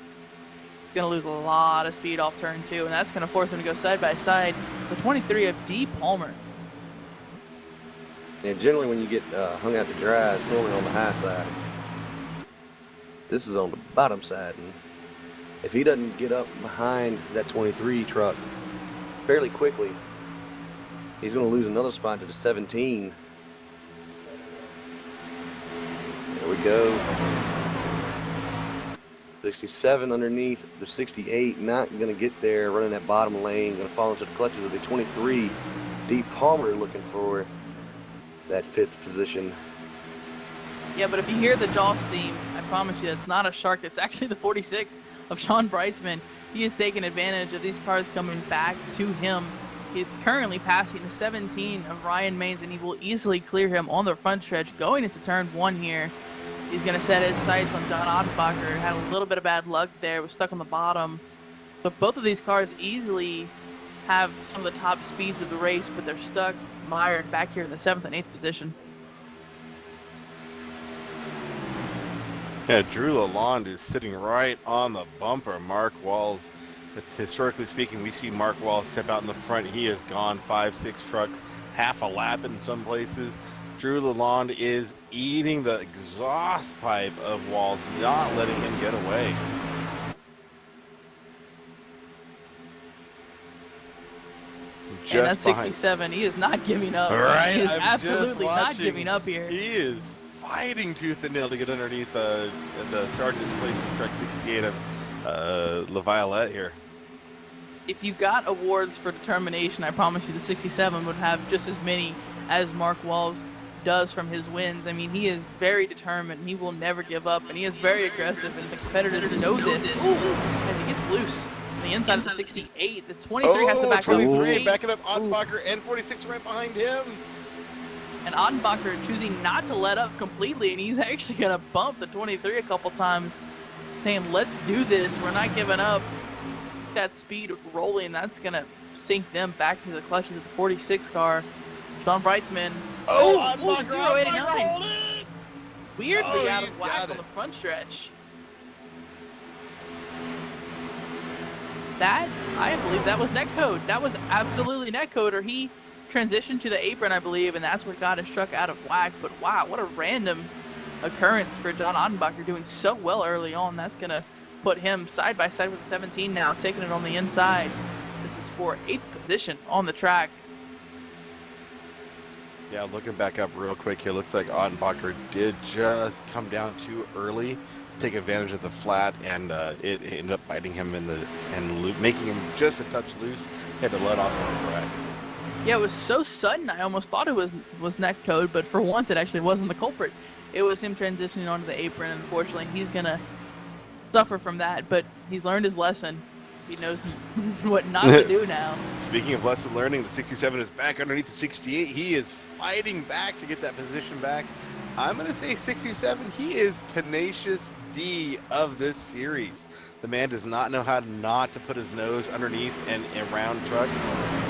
going to lose a lot of speed off turn 2, and that's going to force him to go side by side with 23 of D. Palmer.
And generally when you get hung out to dry, it's normally on the high side. This is on the bottom side, and if he doesn't get up behind that 23 truck fairly quickly, he's going to lose another spot to the 17. There we go. 67 underneath the 68, not going to get there, running that bottom lane, going to fall into the clutches of the 23. D. Palmer looking for that 5th position.
Yeah, but if you hear the Jaws theme, I promise you it's not a shark. It's actually the 46 of Sean Brightsman. He is taking advantage of these cars coming back to him. He is currently passing the 17 of Ryan Maines, and he will easily clear him on the front stretch going into turn 1 here. He's going to set his sights on John Ottenbacher. Had a little bit of bad luck there. Was stuck on the bottom. But both of these cars easily have some of the top speeds of the race, but they're stuck mired back here in the 7th and 8th position.
Yeah, Drew Lalonde is sitting right on the bumper. Mark Walz, historically speaking, we see Mark Walz step out in the front. He has gone 5-6 trucks, half a lap in some places. Drew Lalonde is eating the exhaust pipe of Walz, not letting him get away.
Just and that's 67. He is not giving up.
Right?
He is absolutely not giving up here.
He is fighting tooth and nail to get underneath the Sergeant's Place truck 68 of LaViolette here.
If you got awards for determination, I promise you the 67 would have just as many as Mark Walz does from his wins. I mean, he is very determined. He will never give up, and he is very aggressive, and the competitors know this. Ooh, as he gets loose. On the inside of the 68, the 23 has to back
23
up.
backing up Ottenbacher, and 46 right behind him.
And Ottenbacher choosing not to let up completely, and he's actually going to bump the 23 a couple times, saying, let's do this. We're not giving up. That speed rolling, that's going to sink them back to the clutches of the 46 car. Sean Brightsman.
Ottenbacher,
089. Weirdly out of whack on the front stretch. That, I believe that was netcode. That was absolutely netcode, or he transitioned to the apron, I believe, and that's what got his truck out of whack. But wow, what a random occurrence for John Ottenbacher, doing so well early on. That's going to put him side by side with the 17 now, taking it on the inside. This is for 8th position on the track.
Yeah, looking back up real quick here, looks like Ottenbacher did just come down too early, take advantage of the flat, and it ended up biting him in the and making him just a touch loose. He had to let off on the correct.
Yeah, it was so sudden. I almost thought it was netcode, but for once it actually wasn't the culprit. It was him transitioning onto the apron, and unfortunately he's gonna suffer from that. But he's learned his lesson. He knows what not to do now.
Speaking of lesson learning, the 67 is back underneath the 68. He is fighting back to get that position back. I'm going to say 67. He is tenacious D of this series. The man does not know how not to put his nose underneath and around trucks.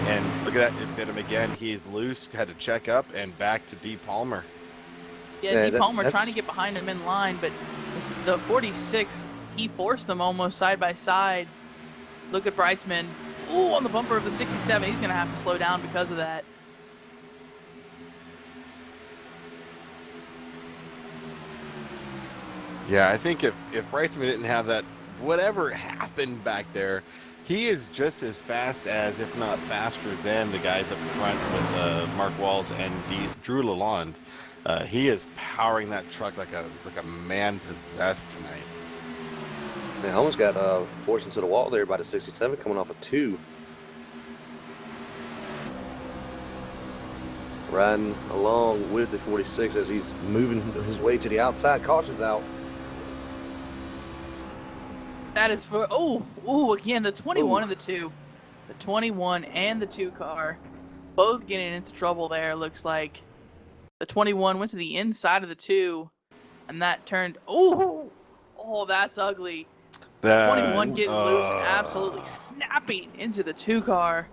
And look at that, it bit him again. He is loose, had to check up, and back to D. Palmer.
Yeah, D. Palmer trying to get behind him in line, but the 46, he forced them almost side by side. Look at Brightsman. Ooh, on the bumper of the 67. He's going to have to slow down because of that.
Yeah, I think if Brightsman didn't have that, whatever happened back there, he is just as fast as, if not faster than, the guys up front with Mark Walz and Drew Lalonde. He is powering that truck like a man possessed tonight.
They almost got forced into the wall there by the 67 coming off a 2. Riding along with the 46 as he's moving his way to the outside. Caution's out.
That is for, again, the 21 and the 2. The 21 and the 2 car both getting into trouble there, looks like. The 21 went to the inside of the 2, and that turned, that's ugly. 21 getting loose and absolutely snapping into the 2 car.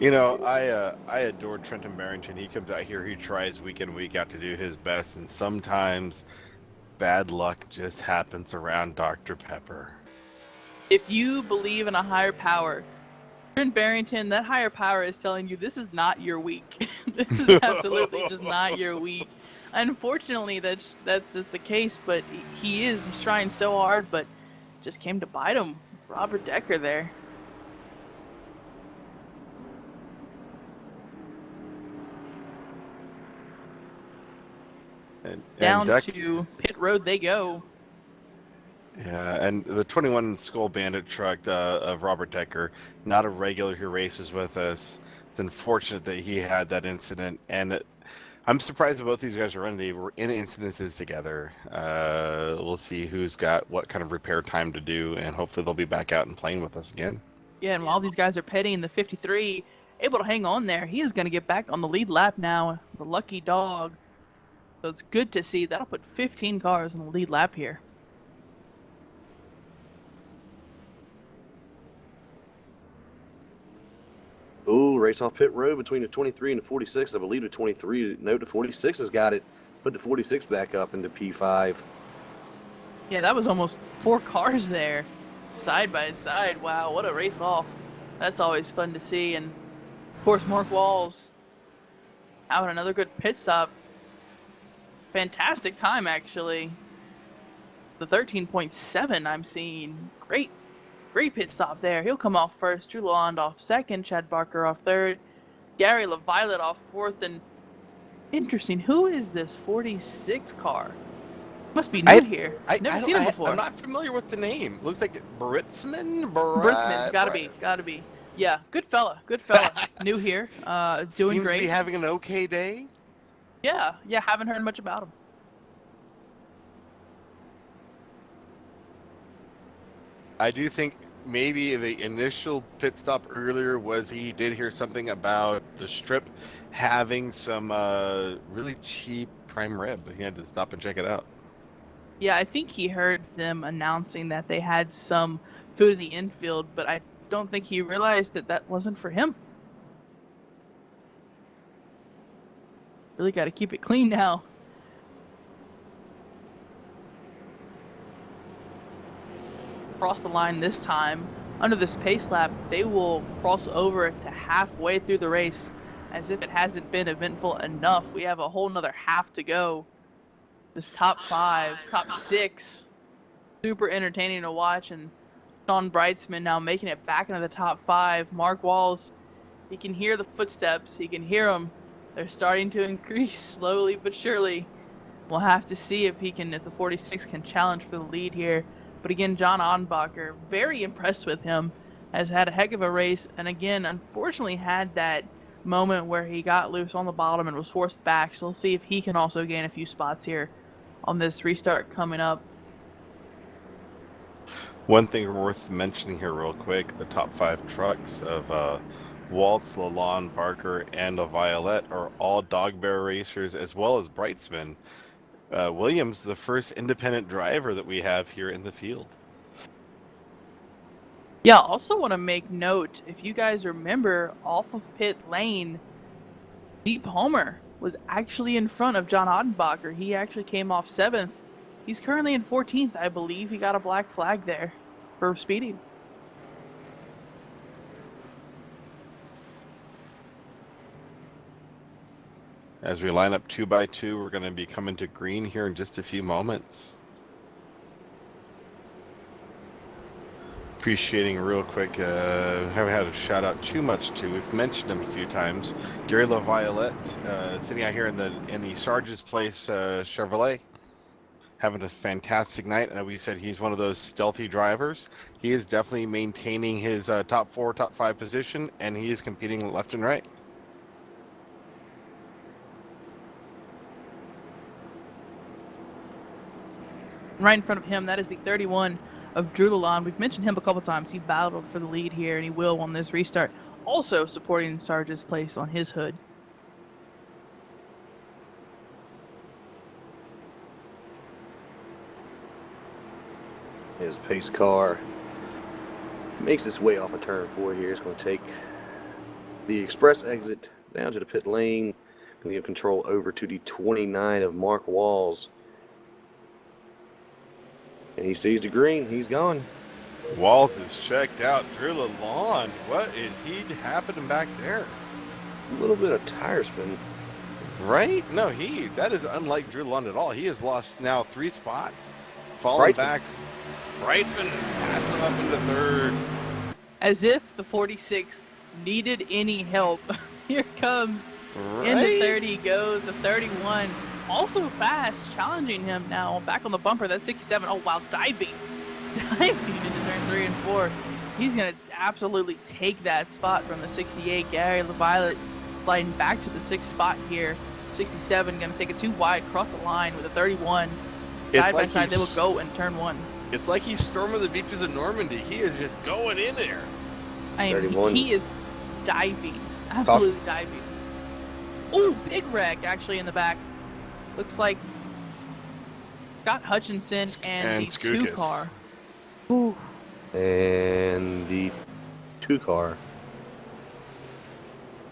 You know, I adore Trenton Barrington. He comes out here, he tries week in, week out to do his best, and sometimes bad luck just happens around Dr. Pepper.
If you believe in a higher power, you're in Barrington, that higher power is telling you this is not your week. This is absolutely just not your week. Unfortunately, that's the case, but he's trying so hard, but just came to bite him. Robert Decker there.
And
Down
Deck,
to pit road they go.
yeah, and the 21 Skull Bandit truck of Robert Decker, not a regular who races with us. It's unfortunate that he had that incident, and I'm surprised that both these guys are running. They were in incidences together. We'll see who's got what kind of repair time to do, and hopefully they'll be back out and playing with us again.
Yeah, and while these guys are pitting, the 53 able to hang on there. He is going to get back on the lead lap now. The lucky dog. So it's good to see. That'll put 15 cars on the lead lap here.
Ooh, race off pit road between the 23 and the 46. I believe the 23, no, the 46 has got it. Put the 46 back up into P5.
Yeah, that was almost 4 cars there, side by side. Wow, what a race off. That's always fun to see. And, of course, Mark Walz out another good pit stop. Fantastic time, actually. The 13.7 I'm seeing. Great pit stop there. He'll come off first. Drew Lalonde off second. Chad Barker off third. Gary LaViolette off fourth. And interesting, who is this 46 car? Must be new here. Never seen him before.
I'm not familiar with the name. Looks like Britzman?
Britzman's gotta be. Yeah, good fella. New here. Doing
Seems
great.
to be having an okay day.
Yeah, haven't heard much about him.
I do think maybe the initial pit stop earlier was he did hear something about the strip having some really cheap prime rib. He had to stop and check it out.
Yeah, I think he heard them announcing that they had some food in the infield, but I don't think he realized that wasn't for him. Really got to keep it clean now. Cross the line this time. Under this pace lap, they will cross over to halfway through the race as if it hasn't been eventful enough. We have a whole nother half to go. This top 5, top 6, super entertaining to watch. And Sean Brightsman now making it back into the top 5. Mark Walz, he can hear the footsteps. He can hear them. They're starting to increase slowly but surely. We'll have to see if the 46 can challenge for the lead here. But again, John Odenbacher, very impressed with him, has had a heck of a race. And again, unfortunately had that moment where he got loose on the bottom and was forced back. So we'll see if he can also gain a few spots here on this restart coming up.
One thing worth mentioning here real quick, the top 5 trucks of Waltz, Lalonde, Barker, and LaViolette are all dog bear racers as well as Brightsman. Williams, the first independent driver that we have here in the field.
Yeah, also want to make note, if you guys remember, off of pit lane, Deep Homer was actually in front of John Odenbacher. He actually came off 7th. He's currently in 14th, I believe. He got a black flag there for speeding.
As we line up 2 by 2, we're going to be coming to green here in just a few moments. Appreciating real quick, haven't had a shout out too much to. We've mentioned him a few times. Gary LaViolette, sitting out here in the Sarge's Place Chevrolet, having a fantastic night. And we said he's one of those stealthy drivers. He is definitely maintaining his top 4, top 5 position, and he is competing left and right.
Right in front of him, that is the 31 of Drew Lalonde. We've mentioned him a couple times. He battled for the lead here, and he will on this restart. Also supporting Sarge's place on his hood.
His pace car makes its way off a turn 4 here. It's going to take the express exit down to the pit lane. Going to give control over to the 29 of Mark Walz. And he sees the green. He's gone.
Walz is checked out. Drew Lalonde, what is he happening back there?
A little bit of tire spin.
Right? No, that is unlike Drew Lalonde at all. He has lost now 3 spots. Falling
Brightman.
back. Brightsman passing him up into third.
As if the 46 needed any help. Here comes
Right?
into 30 goes the 31. Also fast, challenging him now. Back on the bumper, that's 67. Oh, wow, diving into turn 3 and 4. He's going to absolutely take that spot from the 68. Gary LaViolet sliding back to the 6th spot here. 67 going to take it too wide, cross the line with a 31. Side by side, they will go in turn 1.
It's like he's storming the beaches of Normandy. He is just going in there.
I mean,
31.
he is diving. Absolutely diving. Oh, big wreck actually in the back. Looks like Scott Hutchinson and the
Skoukas.
2 car. Ooh.
And the 2 car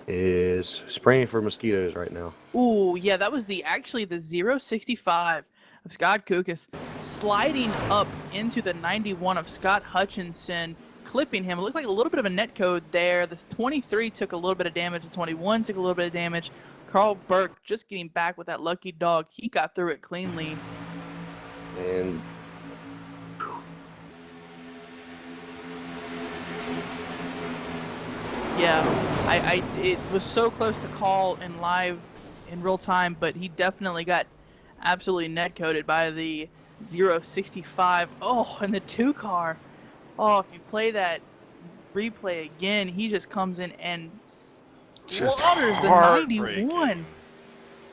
is spraying for mosquitoes right now.
Ooh, yeah, that was actually the 065 of Scott Kukas sliding up into the 91 of Scott Hutchinson, clipping him. It looked like a little bit of a net code there. The 23 took a little bit of damage. The 21 took a little bit of damage. Carl Burke just getting back with that lucky dog. He got through it cleanly.
And
Yeah, it was so close to call in live in real time, but he definitely got absolutely net coded by the 065. Oh, and the 2 car. Oh, if you play that replay again, he just comes in and
Just
slaughters the
heartbreaking.
91.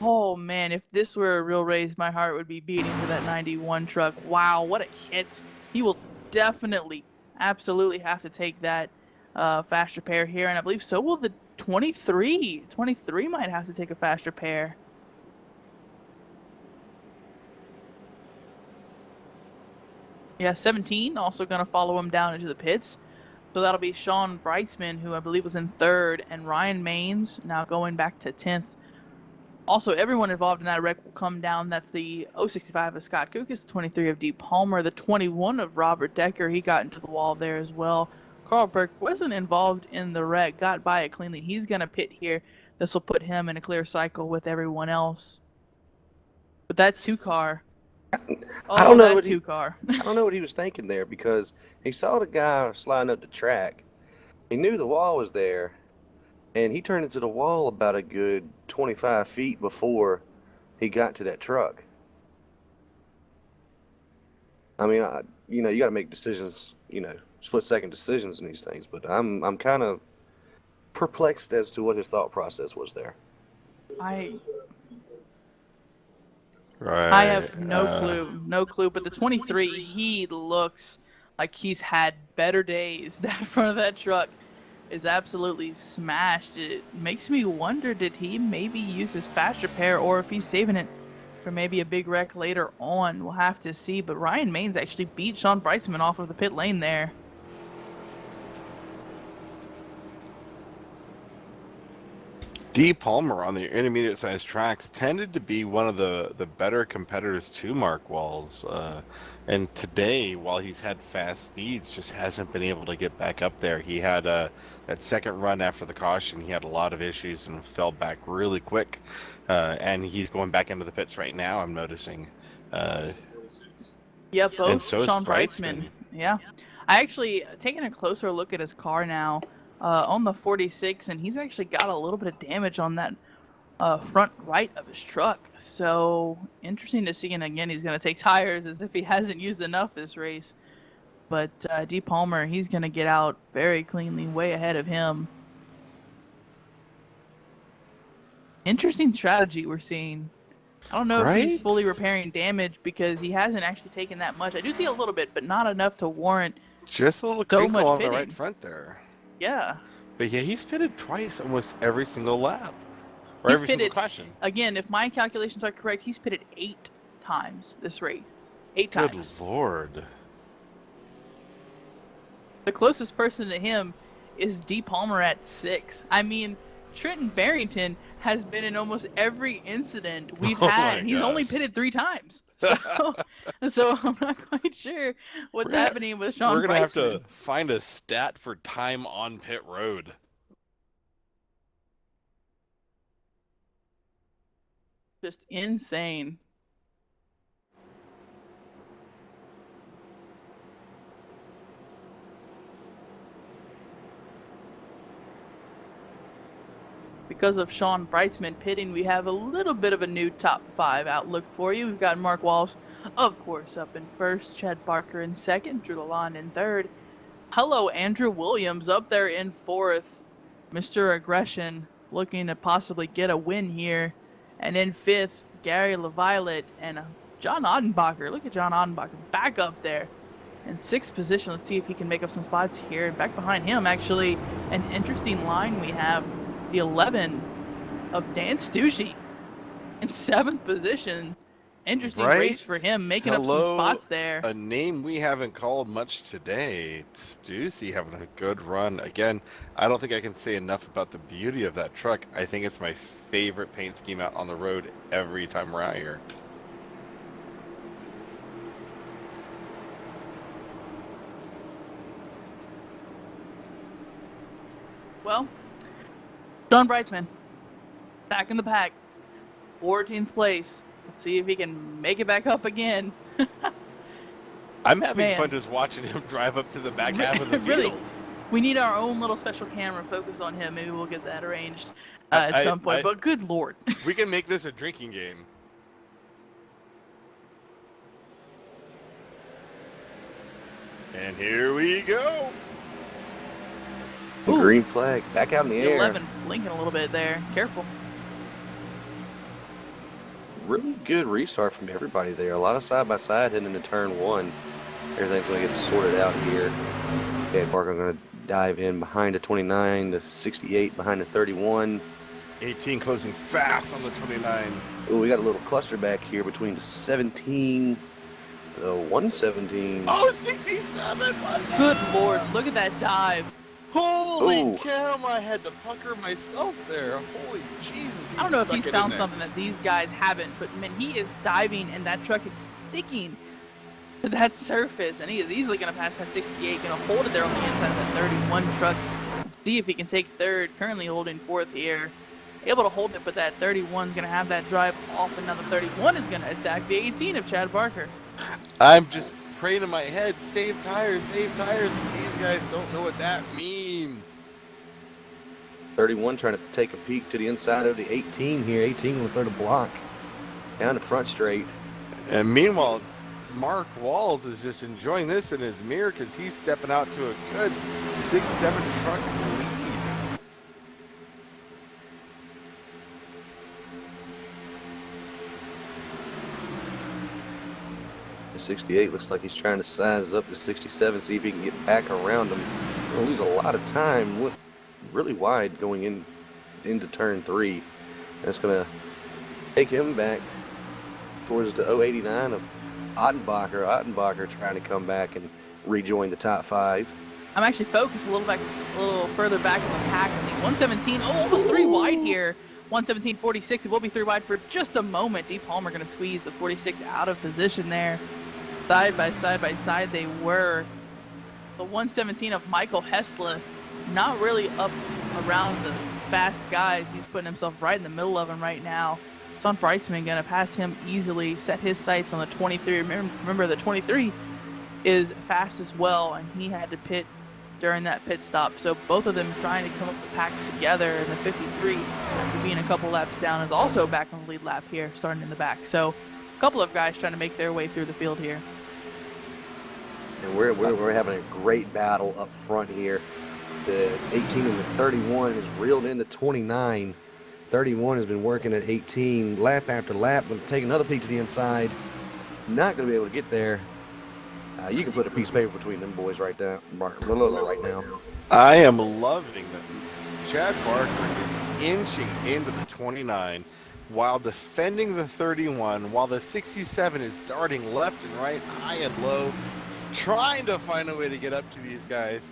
Oh man, if this were a real race, my heart would be beating for that 91 truck. Wow, what a hit. He will definitely, absolutely have to take that fast repair here, and I believe so will the 23. 23 might have to take a fast repair. Yeah, 17 also going to follow him down into the pits. So that'll be Sean Brightsman, who I believe was in 3rd, and Ryan Maines now going back to 10th. Also, everyone involved in that wreck will come down. That's the 065 of Scott Kukas, the 23 of Dee Palmer, the 21 of Robert Decker. He got into the wall there as well. Carl Burke wasn't involved in the wreck, got by it cleanly. He's going to pit here. This will put him in a clear cycle with everyone else. But that 2 car. Oh,
I don't know
that
what
2 car.
I don't know what he was thinking there, because he saw the guy sliding up the track. He knew the wall was there, and he turned into the wall about a good 25 feet before he got to that truck. I mean, you got to make decisions, split-second decisions in these things, but I'm kind of perplexed as to what his thought process was there.
Right.
I have no clue. But the 23, he looks like he's had better days. That front of that truck is absolutely smashed. It makes me wonder, did he maybe use his fast repair, or if he's saving it for maybe a big wreck later on? We'll have to see. But Ryan Maines actually beat Sean Brightsman off of the pit lane there.
Dee Palmer on the intermediate-sized tracks tended to be one of the better competitors to Mark Walz. And today, while he's had fast speeds, just hasn't been able to get back up there. He had that second run after the caution. He had a lot of issues and fell back really quick. And he's going back into the pits right now, I'm noticing.
Yeah, both
And so is
Sean
Brightsman.
Brightsman. Yeah. I actually taking a closer look at his car now on the 46, and he's actually got a little bit of damage on that front right of his truck. So interesting to see. And again, he's going to take tires as if he hasn't used enough this race. But Dee Palmer, he's going to get out very cleanly, way ahead of him. Interesting strategy we're seeing. I don't know if he's
Right?
fully repairing damage, because he hasn't actually taken that much. I do see a little bit, but not enough to warrant.
Just a little
So
crinkle
much
on the
pitting.
right front there.
Yeah.
But yeah, he's pitted twice almost every single lap. Or
He's
every single
pitted-
caution.
Again, if my calculations are correct, he's pitted 8 times this race. 8
Good
times.
lord.
The closest person to him is Dee Palmer at 6. I mean, Trenton Barrington has been in almost every incident we've
Oh
had,
my
and he's only
gosh.
pitted 3 times. So I'm not quite sure what's
We're gonna,
happening with Sean
we're gonna have
Breitzman.
to find a stat for time on pit road.
Just insane. Because of Sean Breitzman pitting, we have a little bit of a new top 5 outlook for you. We've got Mark Walz, of course, up in first, Chad Barker in second, Drew Lalonde in third. Hello, Andrew Williams up there in fourth. Mr. Aggression looking to possibly get a win here. And in fifth, Gary LaViolette and John Odenbacher. Look at John Odenbacher back up there. In sixth position, let's see if he can make up some spots here. Back behind him, actually, an interesting line we have. The 11 of Dan Stucci in seventh position. Interesting race for him, making up some spots there.
A name we haven't called much today. Stussy having a good run. Again, I don't think I can say enough about the beauty of that truck. I think it's my favorite paint scheme out on the road every time we're out here.
Well, Sean Breitzman, back in the pack, 14th place. Let's see if he can make it back up again.
I'm having fun just watching him drive up to the back half of the field.
Really, we need our own little special camera focused on him. Maybe we'll get that arranged at some point. But good Lord.
We can make this a drinking game. And here we go.
Ooh. Green flag, back out in the air.
11 blinking a little bit there. Careful.
Really good restart from everybody there. A lot of side-by-side heading into turn 1. Everything's going to get sorted out here. Okay, Barker going to dive in behind the 29, the 68 behind the 31.
18 closing fast on the 29.
Oh, we got a little cluster back here between the 17, the 117.
Oh, 67!
Good Lord, look at that dive.
Holy cow, I had to pucker myself there. Holy Jesus.
I don't know if he's found something that these guys haven't, but man, he is diving and that truck is sticking to that surface, and he is easily going to pass that 68, going to hold it there on the inside of that 31 truck. Let's see if he can take third, currently holding fourth here. Able to hold it, but that 31 is going to have that drive off, and now the 31 is going to attack the 18 of Chad Barker.
I'm just praying in my head, save tires, save tires. These guys don't know what that means.
31 trying to take a peek to the inside of the 18 here. 18 will throw the block down the front straight.
And meanwhile, Mark Walz is just enjoying this in his mirror because he's stepping out to a good 6-7 truck lead.
The 68 looks like he's trying to size up the 67, see if he can get back around him. He'll lose a lot of time, really wide going into turn 3. That's going to take him back towards the 089 of Ottenbacher. Ottenbacher trying to come back and rejoin the top 5.
I'm actually focused a little further back in the pack. I think 117, almost 3 wide here. 117.46, it will be 3 wide for just a moment. D. Palmer going to squeeze the 46 out of position there. Side by side they were. The 117 of Michael Hessler, not really up around the fast guys. He's putting himself right in the middle of them right now. Sean Breitzman going to pass him easily, set his sights on the 23. Remember the 23 is fast as well, and he had to pit during that pit stop. So both of them trying to come up the pack together, and the 53, after being a couple laps down, is also back on the lead lap here, starting in the back. So a couple of guys trying to make their way through the field here.
And we're having a great battle up front here. The 18 and the 31 has reeled into 29. 31 has been working at 18 lap after lap, but take another peek to the inside. Not going to be able to get there. You can put a piece of paper between them boys right now.
I am loving that Chad Barker is inching into the 29 while defending the 31, while the 67 is darting left and right, high and low, trying to find a way to get up to these guys.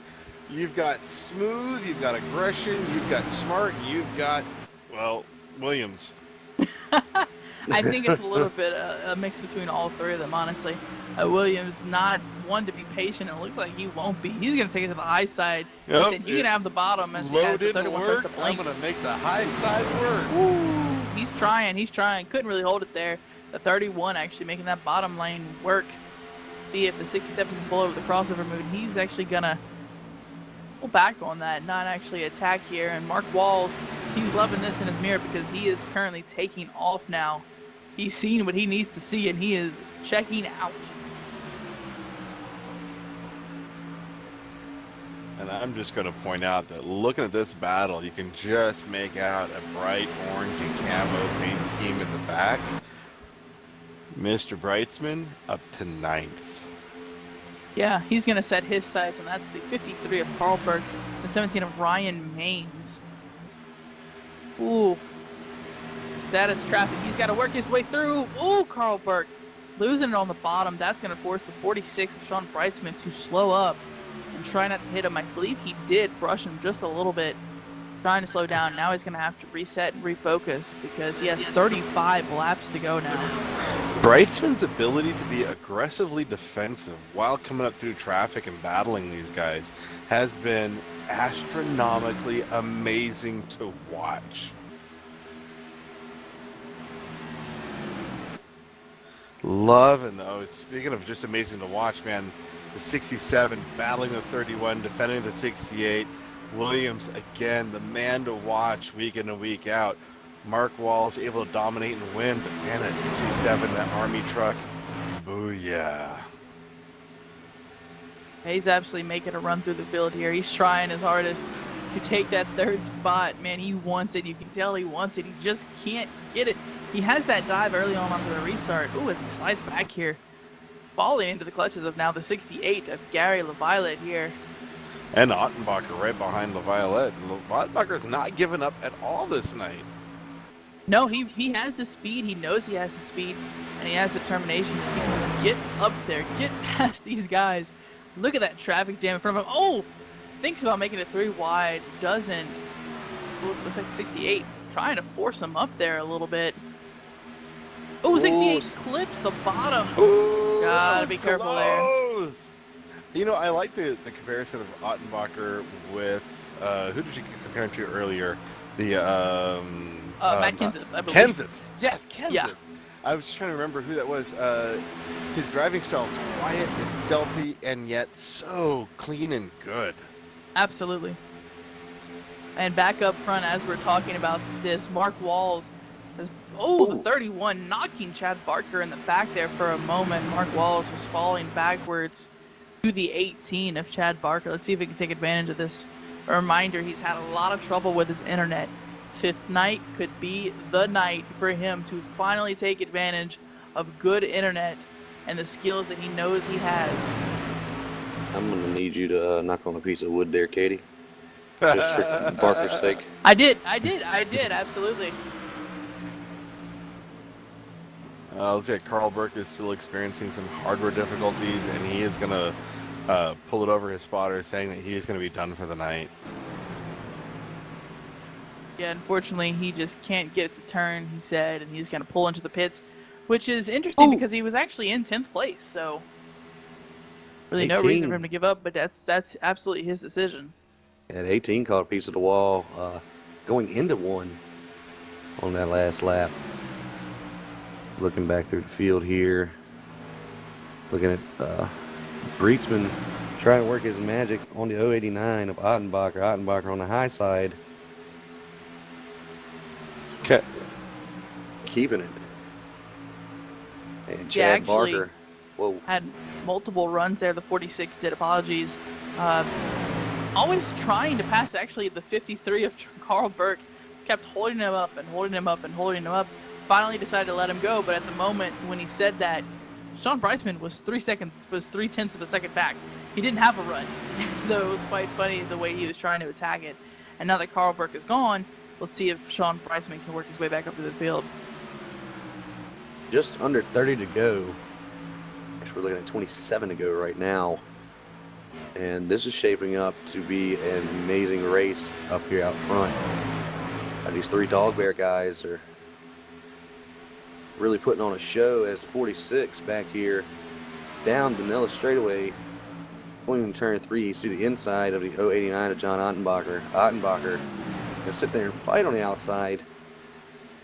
You've got smooth, you've got aggression, you've got smart, and you've got, well, Williams.
I think it's a little bit a mix between all three of them, honestly. Williams not one to be patient. It looks like he won't be. He's going to take it to the high side.
Yep.
He said, "You can have the bottom." As
Low
the
didn't
31
work.
starts to
I'm
blink.
going to make the high side work.
Ooh, he's trying. He's trying. Couldn't really hold it there. The 31 actually making that bottom lane work. See if the 67 can pull over the crossover move. He's actually going to pull back on that, not actually attack here. And Mark Walz, he's loving this in his mirror because he is currently taking off now. He's seen what he needs to see, and he is checking out.
And I'm just going to point out that looking at this battle, you can just make out a bright orange and camo paint scheme in the back. Mr. Brightsman up to 9th.
Yeah, he's going to set his sights, and that's the 53 of Carlberg, the 17 of Ryan Maines. Ooh. That is traffic. He's got to work his way through. Ooh, Carlberg losing it on the bottom. That's going to force the 46 of Sean Brightsman to slow up and try not to hit him. I believe he did brush him just a little bit, trying to slow down. Now he's going to have to reset and refocus because he has 35 laps to go now.
Brightsman's ability to be aggressively defensive while coming up through traffic and battling these guys has been astronomically amazing to watch. Loving those. Speaking of just amazing to watch, man, the 67 battling the 31, defending the 68. Williams, again, the man to watch week in and week out. Mark Walz able to dominate and win, but man, that 67, that Army truck, booyah.
He's absolutely making a run through the field here. He's trying his hardest to take that third spot. Man, he wants it. You can tell he wants it. He just can't get it. He has that dive early on onto the restart. Ooh, as he slides back here, falling into the clutches of now the 68 of Gary LaViolette here.
And Ottenbacher right behind LaViolette. Ottenbacher's not giving up at all this night.
No, he has the speed. He knows he has the speed, and he has the determination. He wants to get up there, get past these guys. Look at that traffic jam in front of him. Oh, thinks about making it 3 wide. Doesn't. Ooh, looks like 68. Trying to force him up there a little bit. Oh, 68 clips the bottom.
Ooh,
Gotta be careful
close. You know, I like the comparison of Ottenbacher with, who did you compare him to earlier? The,
Matt Kenseth, I believe.
Kenseth. Yes, Kenseth.
Yeah.
I was trying to remember who that was. His driving style is quiet, it's stealthy, and yet so clean and good.
Absolutely. And back up front, as we're talking about this, Mark Walz is, the 31, knocking Chad Barker in the back there for a moment. Mark Walz was falling backwards to the 18 of Chad Barker. Let's see if we can take advantage of this. A reminder, he's had a lot of trouble with his internet. Tonight could be the night for him to finally take advantage of good internet and the skills that he knows he has.
I'm going to need you to knock on a piece of wood there, Katie. Just for Barker's sake.
I did, absolutely.
Looks like Carl Burke is still experiencing some hardware difficulties, and he is going to pull it over his spotter, saying that he is going to be done for the night.
Yeah, unfortunately, he just can't get it to turn, he said, and he's going to pull into the pits, which is interesting because he was actually in 10th place, so really
18.
no reason for him to give up, but that's absolutely his decision.
At 18, caught a piece of the wall going into one on that last lap. Looking back through the field here. Looking at Brietzman trying to work his magic on the 089 of Ottenbacher. Ottenbacher on the high side.
Okay.
Keeping it. And
Yeah,
Chad
actually,
Barker. Whoa.
had multiple runs there. The 46 did. Apologies. Always trying to pass, actually, the 53 of Carl Burke. Kept holding him up and holding him up and holding him up. Finally decided to let him go, but at the moment when he said that, Sean Brightsman was 3/10 of a second back. He didn't have a run. So it was quite funny the way he was trying to attack it. And now that Carl Burke is gone, let's see if Sean Brightsman can work his way back up to the field.
Just under 30 to go. Actually, we're looking at 27 to go right now. And this is shaping up to be an amazing race up here out front. These three dog bear guys are really putting on a show as the 46 back here down Danella straightaway, going into turn 3 to the inside of the 089 of John Ottenbacher. Ottenbacher going to sit there and fight on the outside,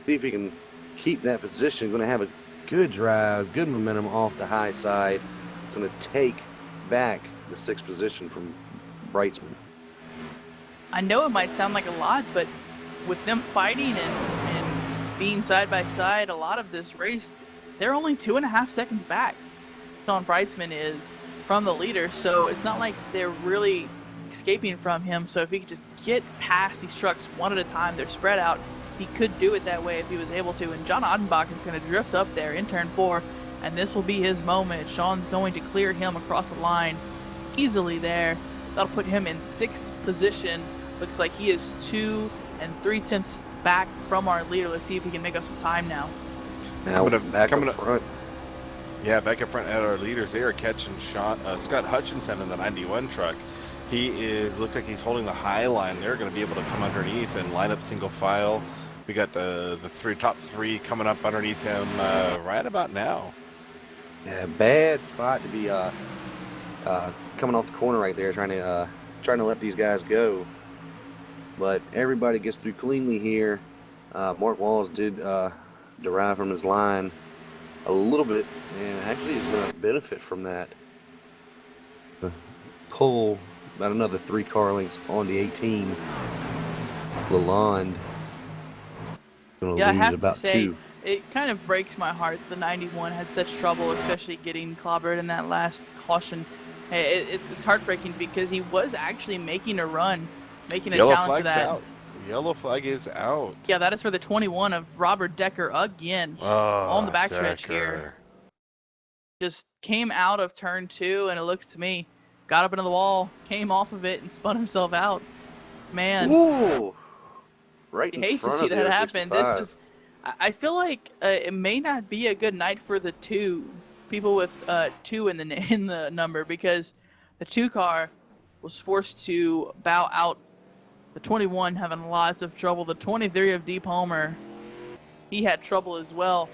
see if he can keep that position. Going to have a good drive, good momentum off the high side. It's going to take back the 6th position from Brightsman.
I know it might sound like a lot, but with them fighting and being side by side a lot of this race, they're only 2.5 seconds back. Sean Brightsman is from the leader, so it's not like they're really escaping from him. So if he could just get past these trucks one at a time, they're spread out. He could do it that way if he was able to. And John Ottenbacher is going to drift up there in turn 4, and this will be his moment. Sean's going to clear him across the line easily there. That'll put him in 6th position. Looks like he is 2 3/10 back from our leader. Let's see if he can make up some time now.
Now back up front.
Yeah, back up front at our leaders. They are catching Scott Hutchinson in the 91 truck. He looks like he's holding the high line. They're going to be able to come underneath and line up single file. We got the top three coming up underneath him right about now.
Yeah, bad spot to be coming off the corner right there, trying to let these guys go. But everybody gets through cleanly here. Mark Walz did derive from his line a little bit, and actually is going to benefit from that. Pull about another 3 car lengths on the 18. Lalonde going to lose about 2.
It kind of breaks my heart. The 91 had such trouble, especially getting clobbered in that last caution. It's heartbreaking because he was actually making a run, making a challenge to that.
Out. Yellow flag is out.
Yeah, that is for the 21 of Robert Decker again on the backstretch here. Just came out of turn 2, and it looks to me, got up into the wall, came off of it, and spun himself out. Man.
Ooh. Right
you
in
hate
front
to see
of
that happen.
65.
This is, I feel like it may not be a good night for the 2 people with 2 in the number, because the 2 car was forced to bow out. The 21 having lots of trouble. The 23 of D. Palmer, he had trouble as well.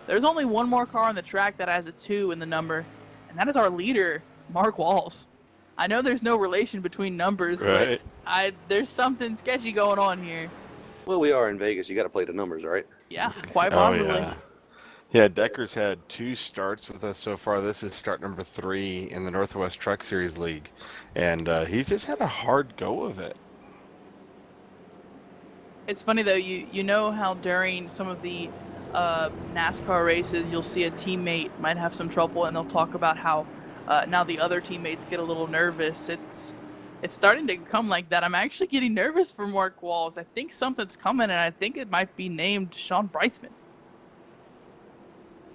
There's only one more car on the track that has a 2 in the number, and that is our leader, Mark Walz. I know there's no relation between numbers,
right,
but there's something sketchy going on here.
Well, we are in Vegas. You got to play the numbers, right?
Yeah, quite possibly.
Oh, yeah, Decker's had 2 starts with us so far. This is start number 3 in the Northwest Truck Series League, and he's just had a hard go of it.
It's funny though, you know how during some of the NASCAR races you'll see a teammate might have some trouble, and they'll talk about how now the other teammates get a little nervous. It's starting to come like that. I'm actually getting nervous for Mark Walz. I think something's coming, and I think it might be named Sean Brightsman.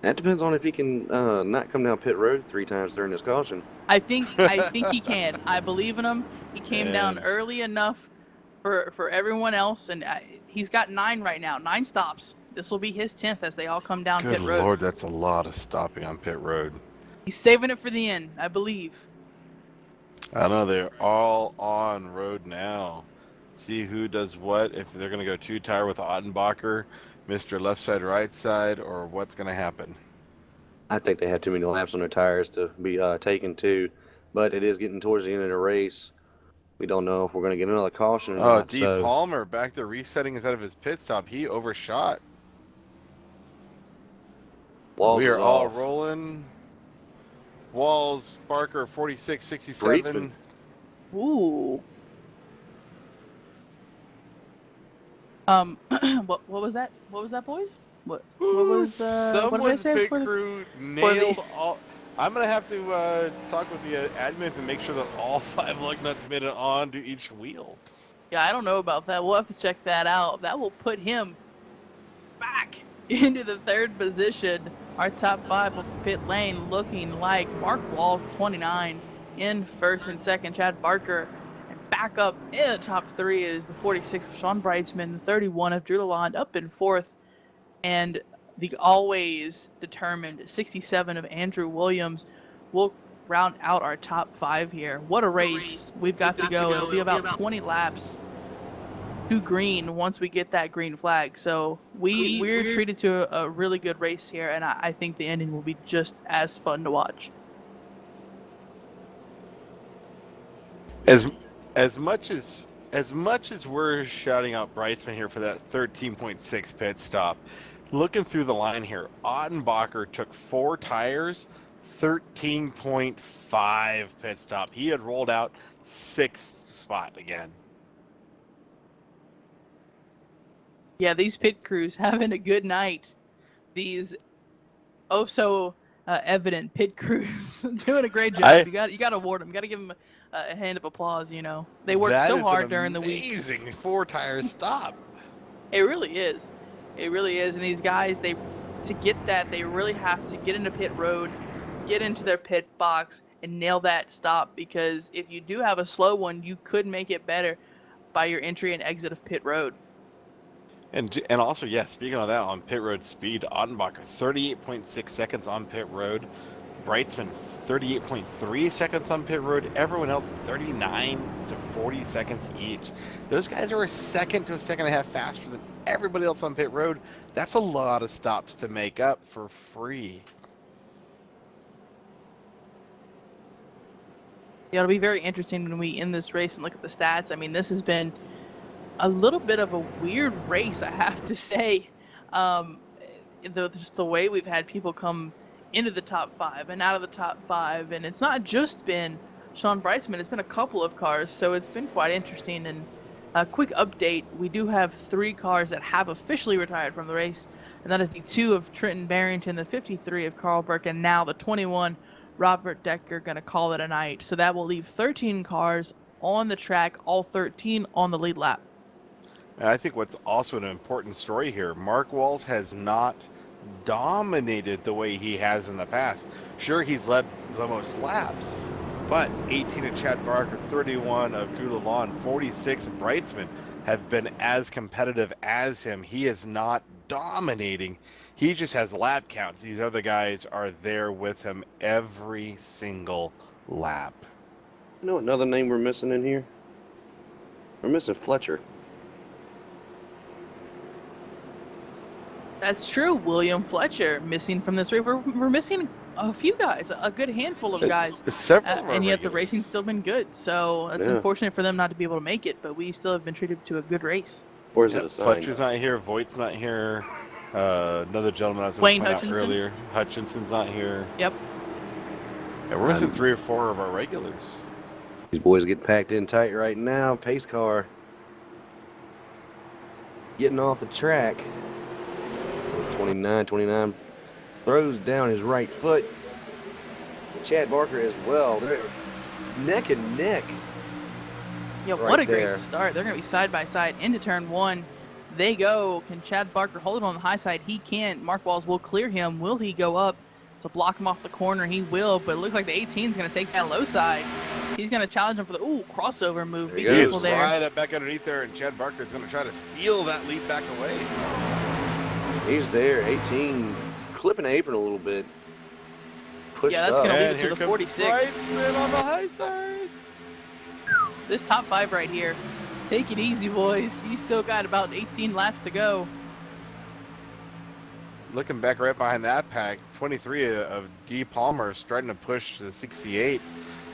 That depends on if he can not come down pit road 3 times during this caution.
I think he can. I believe in him. He came down early enough for everyone else, and he's got 9 right now. 9 stops. This will be his 10th as they all come down pit road.
Good Lord, that's a lot of stopping on pit road.
He's saving it for the end, I believe.
I know they're all on road now. See who does what, if they're going to go 2-tire with Ottenbacher, Mr. Left Side, Right Side, or what's going to happen.
I think they had too many laps on their tires to be taken to, but it is getting towards the end of the race. We don't know if we're going to get another caution or not.
D. Palmer back there resetting instead of his pit stop. He overshot.
Walz
we are
is
all
off.
rolling. Walz, Barker, 46, 67.
Breedsman.
Ooh. What was that? What was that, boys? What was what did I
Someone's
say
pit
for the-
crew nailed all. I'm gonna have to talk with the admins and make sure that all 5 lug nuts made it on to each wheel.
Yeah, I don't know about that. We'll have to check that out. That will put him back into the 3rd position. Our top 5 of the pit lane looking like Mark Walz, 29, in 1st and 2nd. Chad Barker, and back up in the top 3 is the 46 of Sean Brightsman, the 31 of Drew Lalonde up in 4th, and the always determined 67 of Andrew Williams will round out our top 5 here. What a race we've got to go. It'll be about 20 laps to green once we get that green flag. So we're treated to a really good race here, and I think the ending will be just as fun to watch.
As much as we're shouting out Brightsman here for that 13.6 pit stop, looking through the line here, Ottenbacher took 4 tires, 13.5 pit stop. He had rolled out 6th spot again.
Yeah, these pit crews having a good night. These evident pit crews doing a great job. You got to award them. You got to give them a hand of applause. You know, they worked so hard during the week.
Amazing 4-tire stop.
It really is. It really is. And these guys, to get that, they really have to get into pit road, get into their pit box, and nail that stop. Because if you do have a slow one, you could make it better by your entry and exit of pit road.
And also, yeah, speaking of that, on pit road speed, Ottenbacher 38.6 seconds on pit road. Brightsman 38.3 seconds on pit road. Everyone else 39 to 40 seconds each. Those guys are a second to a second and a half faster than everybody else on pit road. That's a lot of stops to make up for free.
Yeah, it'll be very interesting when we end this race and look at the stats. I mean, this has been a little bit of a weird race, I have to say. Just the way we've had people come into the top 5 and out of the top 5, and it's not just been Sean Brightsman, it's been a couple of cars, so it's been quite interesting. And a quick update, we do have 3 cars that have officially retired from the race, and that is the 2 of Trenton Barrington, the 53 of Carl Burke, and now the 21 Robert Decker going to call it a night. So that will leave 13 cars on the track, all 13 on the lead lap.
And I think what's also an important story here, Mark Walz has not dominated the way he has in the past. Sure, he's led the most laps, but 18 of Chad Barker, 31 of Drew Lalonde, 46 of Brightsman have been as competitive as him. He is not dominating. He just has lap counts. These other guys are there with him every single lap.
You know another name we're missing in here? We're missing Fletcher.
That's true. William Fletcher missing from this race. We're missing a few guys, a good handful of guys.
Several
and yet the racing's still been good. So it's unfortunate for them not to be able to make it, but we still have been treated to a good race.
Or is it a sign?
Fletcher's not here. Voigt's not here. Another gentleman I was going to point out earlier. Hutchinson's not here.
Yep.
Yeah, we're missing 3 or 4 of our regulars.
These boys get packed in tight right now. Pace car getting off the track. 29 throws down his right foot. Chad Barker as well. They're neck and neck.
Yeah, what a great start. They're going to be side by side into turn 1. They go. Can Chad Barker hold it on the high side? He can. Mark Walz will clear him. Will he go up to block him off the corner? He will, but it looks like the 18 is going to take that low side. He's going to challenge him for the crossover move. Be careful there.
Right up back underneath there, and Chad Barker is going to try to steal that lead back away.
He's there, 18, clipping the apron a little bit. Pushed
that's going to lead it to the 46.
Brightsman on the high side.
This top 5 right here. Take it easy, boys. You still got about 18 laps to go.
Looking back right behind that pack, 23 of D. Palmer starting to push to the 68.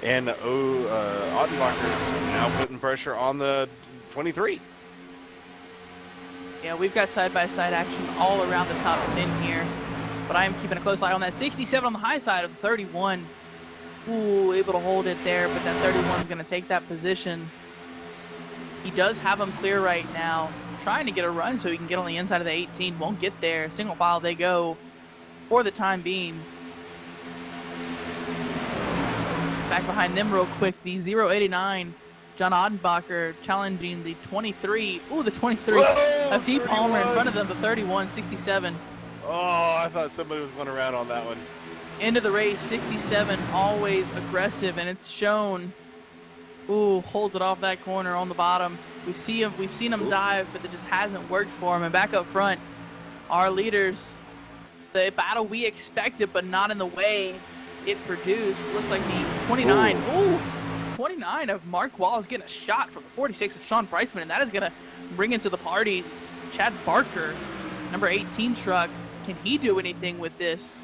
And Ottenbacher's now putting pressure on the 23.
Yeah, we've got side-by-side action all around the top 10 here. But I am keeping a close eye on that 67 on the high side of the 31. Ooh, able to hold it there, but that 31 is going to take that position. He does have him clear right now. Trying to get a run so he can get on the inside of the 18. Won't get there. Single file they go for the time being. Back behind them real quick, the 089. John Ottenbacher challenging the 23. Ooh, the 23 of D. Palmer in front of them, the 31, 67.
Oh, I thought somebody was going around on that one.
Into the race, 67, always aggressive, and it's shown. Ooh, holds it off that corner on the bottom. We've seen him dive, but it just hasn't worked for him. And back up front, our leaders, the battle we expected, but not in the way it produced. Looks like the 29. Ooh, 29 of Mark Walz getting a shot from the 46 of Sean Breitzman, and that is going to bring into the party Chad Barker, number 18 truck. Can he do anything with this?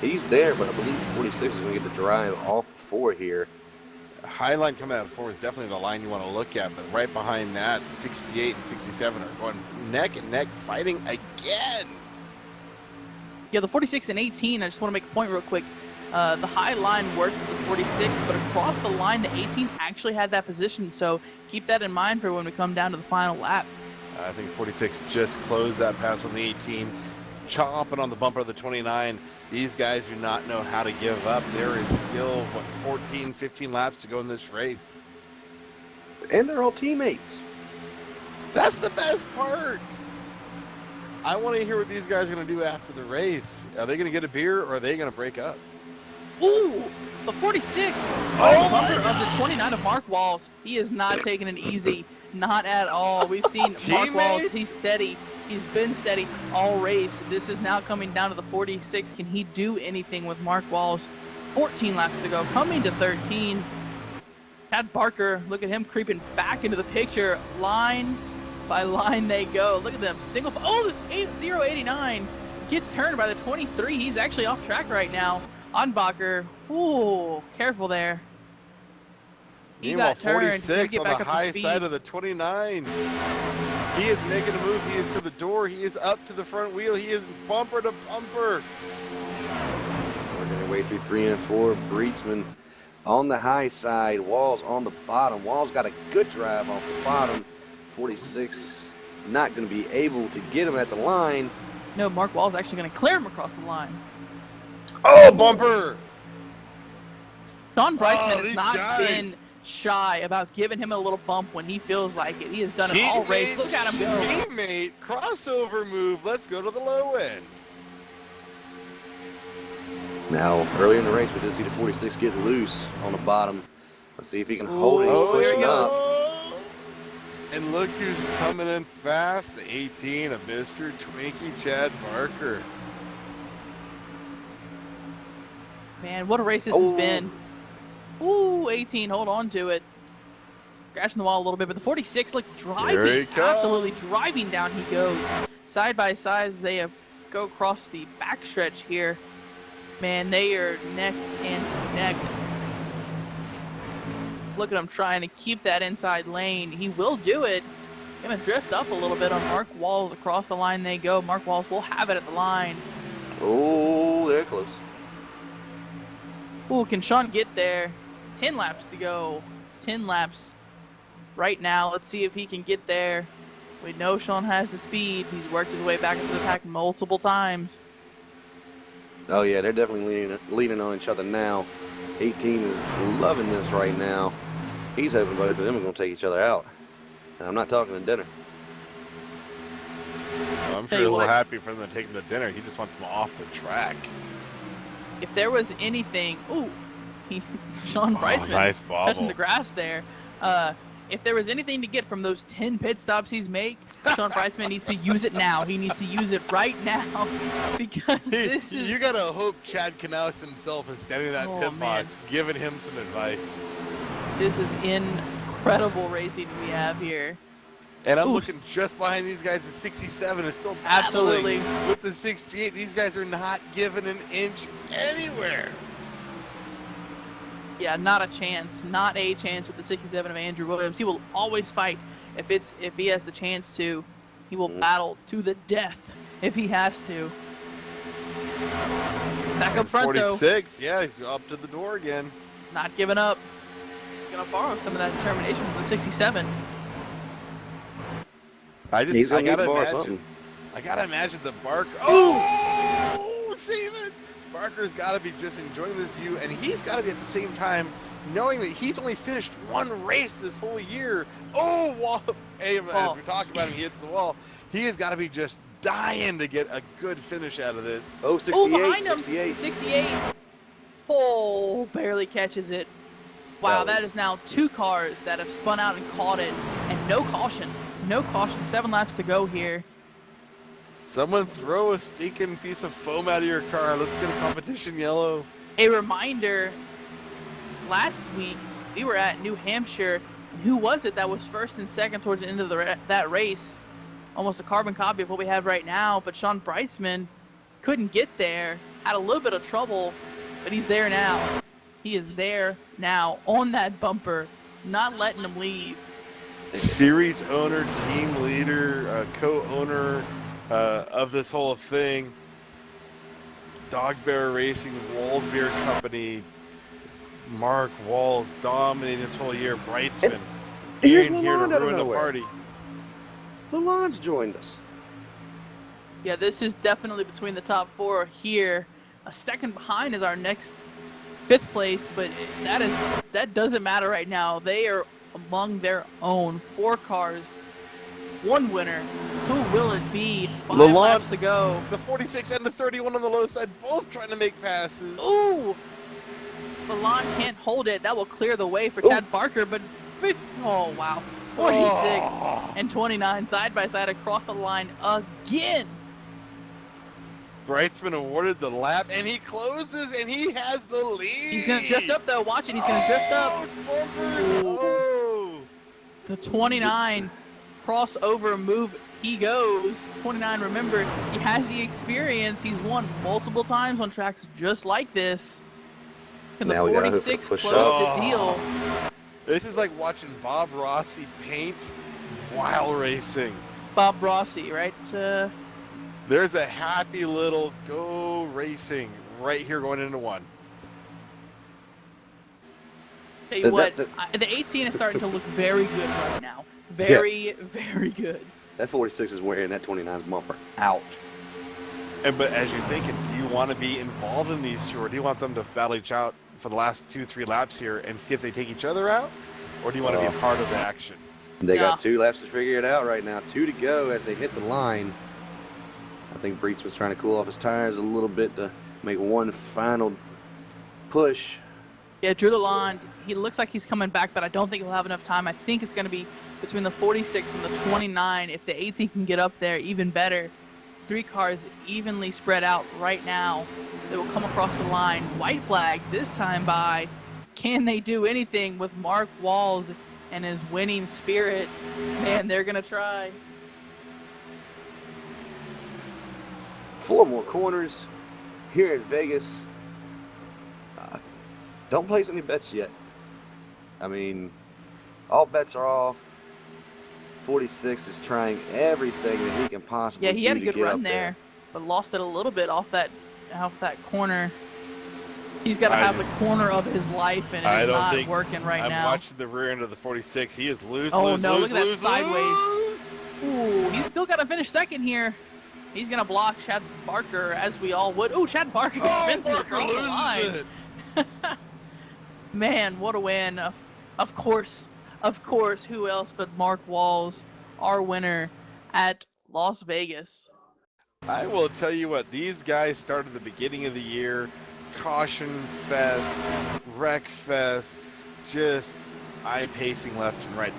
He's there, but I believe the 46 is going to get the drive off 4 here.
High line coming out of 4 is definitely the line you want to look at, but right behind that, 68 and 67 are going neck and neck fighting again.
Yeah, the 46 and 18, I just want to make a point real quick. The high line worked for the 46, but across the line, the 18 actually had that position, so keep that in mind for when we come down to the final lap.
I think 46 just closed that pass on the 18, chomping on the bumper of the 29. These guys do not know how to give up. There is still, 14, 15 laps to go in this race.
And they're all teammates.
That's the best part. I want to hear what these guys are going to do after the race. Are they going to get a beer or are they going to break up?
Ooh, the 46.
Oh
Bumper of the 29 of Mark Walz. He is not taking it easy. Not at all. We've seen Mark Walz. He's steady. He's been steady all race. This is now coming down to the 46. Can he do anything with Mark Walz? 14 laps to go. Coming to 13. Chad Barker, look at him creeping back into the picture. Line by line they go. Look at them. Oh, the 8089 gets turned by the 23. He's actually off track right now. Anbacher. Ooh, careful there. He
Meanwhile,
got turned.
46
Get
on
back
the
up to
high
speed.
side of the 29. He is making a move. He is to the door. He is up to the front wheel. He is bumper to bumper.
Working their way through 3 and 4. Breitzman on the high side. Walz on the bottom. Walz got a good drive off the bottom. 46 is not going to be able to get him at the line.
No, Mark Walz actually going to clear him across the line.
Oh, bumper!
Sean Breitzman has
these
not
guys.
been shy about giving him a little bump when he feels like it. He has done it all race. Look at him go.
Teammate crossover move. Let's go to the low end.
Now, earlier in the race, we did see the 46 get loose on the bottom. Let's see if he can hold it. He's
Oh, there he
pushing
goes.
up.
And look who's coming in fast. The 18 of Mr. Twinkie Chad Barker.
Man, what a race this has been. Ooh, 18, hold on to it. Scratching the wall a little bit, but the 46 look
Here
driving.
he comes.
Absolutely driving down he goes. Side by side as they go across the backstretch here. Man, they are neck and neck. Look at him trying to keep that inside lane. He will do it. Gonna drift up a little bit on Mark Walz. Across the line they go. Mark Walz will have it at the line.
Oh, they're close.
Ooh, can Sean get there? 10 laps to go. 10 laps right now. Let's see if he can get there. We know Sean has the speed. He's worked his way back into the pack multiple times.
Oh, yeah, they're definitely leaning on each other now. 18 is loving this right now. He's hoping both of them are going to take each other out. And I'm not talking to dinner.
Well, I'm
Tell
sure
you
a little
what.
happy for them to take him to dinner. He just wants them off the track.
If there was anything, Sean Breitzman
nice
touching the
bobble.
grass there. If there was anything to get from those 10 pit stops he's made, Sean Breitzman needs to use it now. He needs to use it right now because this is
You gotta hope Chad Canales himself is standing in that
Oh,
pit
man.
box, giving him some advice.
incredible racing we have here.
And I'm
Ooh.
looking just behind these guys. The 67 is still
Absolutely.
battling with the 68. These guys are not giving an inch anywhere.
Yeah, not a chance. Not a chance with the 67 of Andrew Williams. He will always fight if he has the chance to. He will battle to the death if he has to. Back up front,
46, yeah, he's up to the door again.
though. Not giving up. Gonna borrow some of that determination from the 67.
He's
I
going to
gotta
borrow
imagine.
something.
I gotta imagine the Barker. Oh, save it! Barker's got to be just enjoying this view, and he's got to be at the same time knowing that he's only finished one race this whole year. Oh, wall! Hey, as we talked about him, he hits the wall. He has got to be just dying to get a good finish out of this.
Oh,
Oh,
68,
behind him.
68.
68. Oh, barely catches it. Wow, that is now two cars that have spun out and caught it, and no caution. No caution. 7 laps to go here.
Someone throw a stinking piece of foam out of your car. Let's get a competition yellow.
A reminder, last week we were at New Hampshire, and who was it that was first and second towards the end of that race? Almost a carbon copy of what we have right now, but Sean Brightsman couldn't get there, had a little bit of trouble, but he's there now. He is there now on that bumper, not letting him leave.
Series owner, team leader, co-owner of this whole thing. Dog Bear Racing, Walz Beer Company, Mark Walz dominating this whole year. Brightsman, he
here's
ain't here to
Lalonde out of
ruin the
nowhere.
party.
Lalonde's joined us.
Yeah, this is definitely between the top four here. A second behind is our next fifth place, but that doesn't matter right now. They are among their own. 4 cars, 1 winner. Who will it be? 5
Lalonde,
laps to go.
The 46 and the 31 on the low side, both trying to make passes.
Ooh! Lalonde can't hold it. That will clear the way for Chad Barker, but oh wow. 46 and 29 side by side across the line again.
Brightsman awarded the lap, and he closes, and he has the lead.
He's gonna drift up though. Watch it. He's gonna drift up.
Oh.
The 29 crossover move. He goes. 29. Remember, he has the experience. He's won multiple times on tracks just like this. And the
Now we gotta
46
push
closed
up.
the deal.
This is like watching Bob Rossi paint while racing.
Bob Rossi, right?
There's a happy little go racing right here going into one.
Tell you what, the 18 is starting to look very good right now. Very good.
That 46 is wearing that 29's bumper out.
But as you're thinking, do you want to be involved in these two, or do you want them to battle each out for the last 2-3 laps here and see if they take each other out? Or do you want to be a part of the action?
They got 2 laps to figure it out right now. 2 to go as they hit the line. I think Breitz was trying to cool off his tires a little bit to make one final push.
Yeah, Drew Lalonde, he looks like he's coming back, but I don't think he'll have enough time. I think it's going to be between the 46 and the 29. If the 18 can get up there, even better. 3 cars evenly spread out right now. They will come across the line. White flag this time by. Can they do anything with Mark Walz and his winning spirit? Man, they're going to try.
4 more corners here in Vegas. Don't place any bets yet. I mean, all bets are off. 46 is trying everything that he can possibly do.
Yeah, he had a
to
good
get
run
up
there, but lost it a little bit off that corner. He's got to have the corner of his life, and it's not working right now.
I'm watching the rear end of the 46. He is loose.
Oh
loose,
no!
loose,
Look at that
loose,
sideways.
loose.
Ooh, he's still got to finish second here. He's gonna block Chad Barker, as we all would. Oh, Chad Barker spins it across the line. Man, what a win! Of course, who else but Mark Walz, our winner at Las Vegas.
I will tell you what, these guys started the beginning of the year, caution fest, wreck fest, just eye-pacing left and right.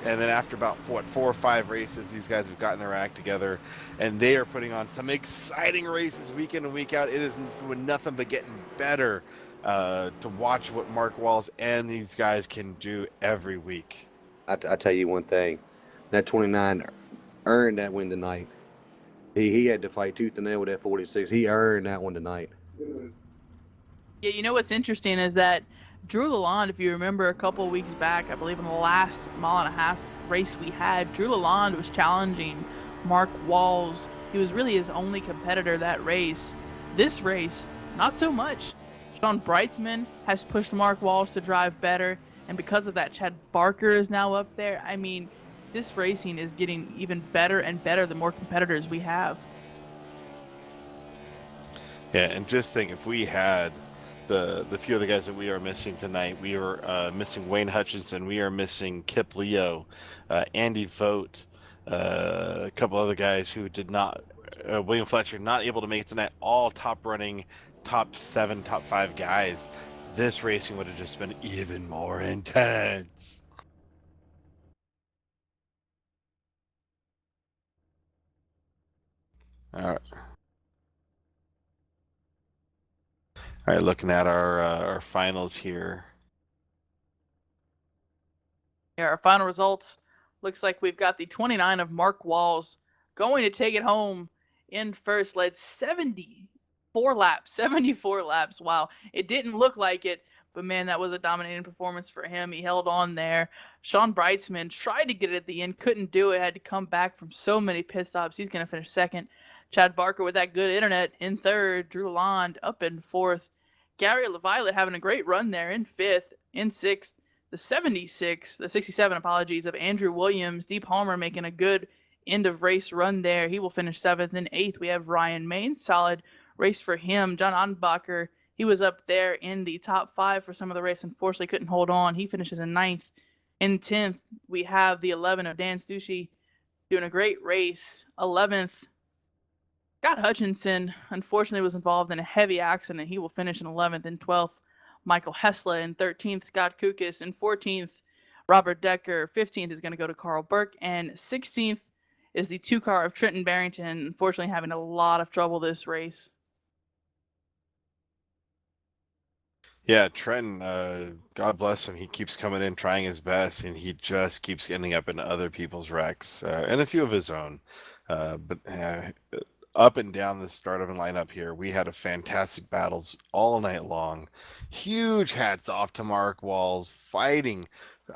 And then after about 4 or 5 races, these guys have gotten their act together, and they are putting on some exciting races week in and week out. It is doing nothing but getting better to watch what Mark Walz and these guys can do every week.
I tell you one thing, that 29 earned that win tonight. He had to fight tooth and nail with that 46. He earned that one tonight.
Yeah, you know what's interesting is that Drew Lalonde, if you remember a couple of weeks back, I believe in the last 1.5 mile race we had, Drew Lalonde was challenging Mark Walz. He was really his only competitor that race. This race, not so much. Sean Brightsman has pushed Mark Walz to drive better, and because of that, Chad Barker is now up there. I mean, this racing is getting even better and better the more competitors we have.
Yeah, and just think, if we had the few of the guys that we are missing tonight, we are missing Wayne Hutchinson, we are missing Kip Leo, Andy Vogt, a couple other guys who did not, William Fletcher, not able to make it tonight, all top running, top 7, top 5 guys. This racing would have just been even more intense. All right, looking at our finals here.
Yeah, our final results looks like we've got the 29 of Mark Walz going to take it home in first. Led 74 laps. 74 laps. Wow. It didn't look like it, but man, that was a dominating performance for him. He held on there. Sean Brightsman tried to get it at the end, couldn't do it, had to come back from so many pit stops. He's going to finish second. Chad Barker with that good internet in third. Drew Lalonde up in fourth. Gary LaViolette having a great run there in fifth. In sixth, the 67, apologies, of Andrew Williams. D. Palmer making a good end of race run there. He will finish seventh. In eighth, we have Ryan Main. Solid race for him. John Odenbacher, he was up there in the top five for some of the race. Unfortunately, couldn't hold on. He finishes in ninth. In 10th, we have the 11 of Dan Stucci doing a great race. 11th, Scott Hutchinson, unfortunately, was involved in a heavy accident. He will finish in 11th. And 12th, Michael Hessla. In 13th, Scott Kukis. In 14th, Robert Decker. 15th is going to go to Carl Burke. And 16th is the two car of Trenton Barrington, unfortunately having a lot of trouble this race.
Yeah, Trenton, God bless him. He keeps coming in, trying his best, and he just keeps ending up in other people's wrecks and a few of his own. But up and down the starting lineup here, we had a fantastic battles all night long. Huge hats off to Mark Walz fighting.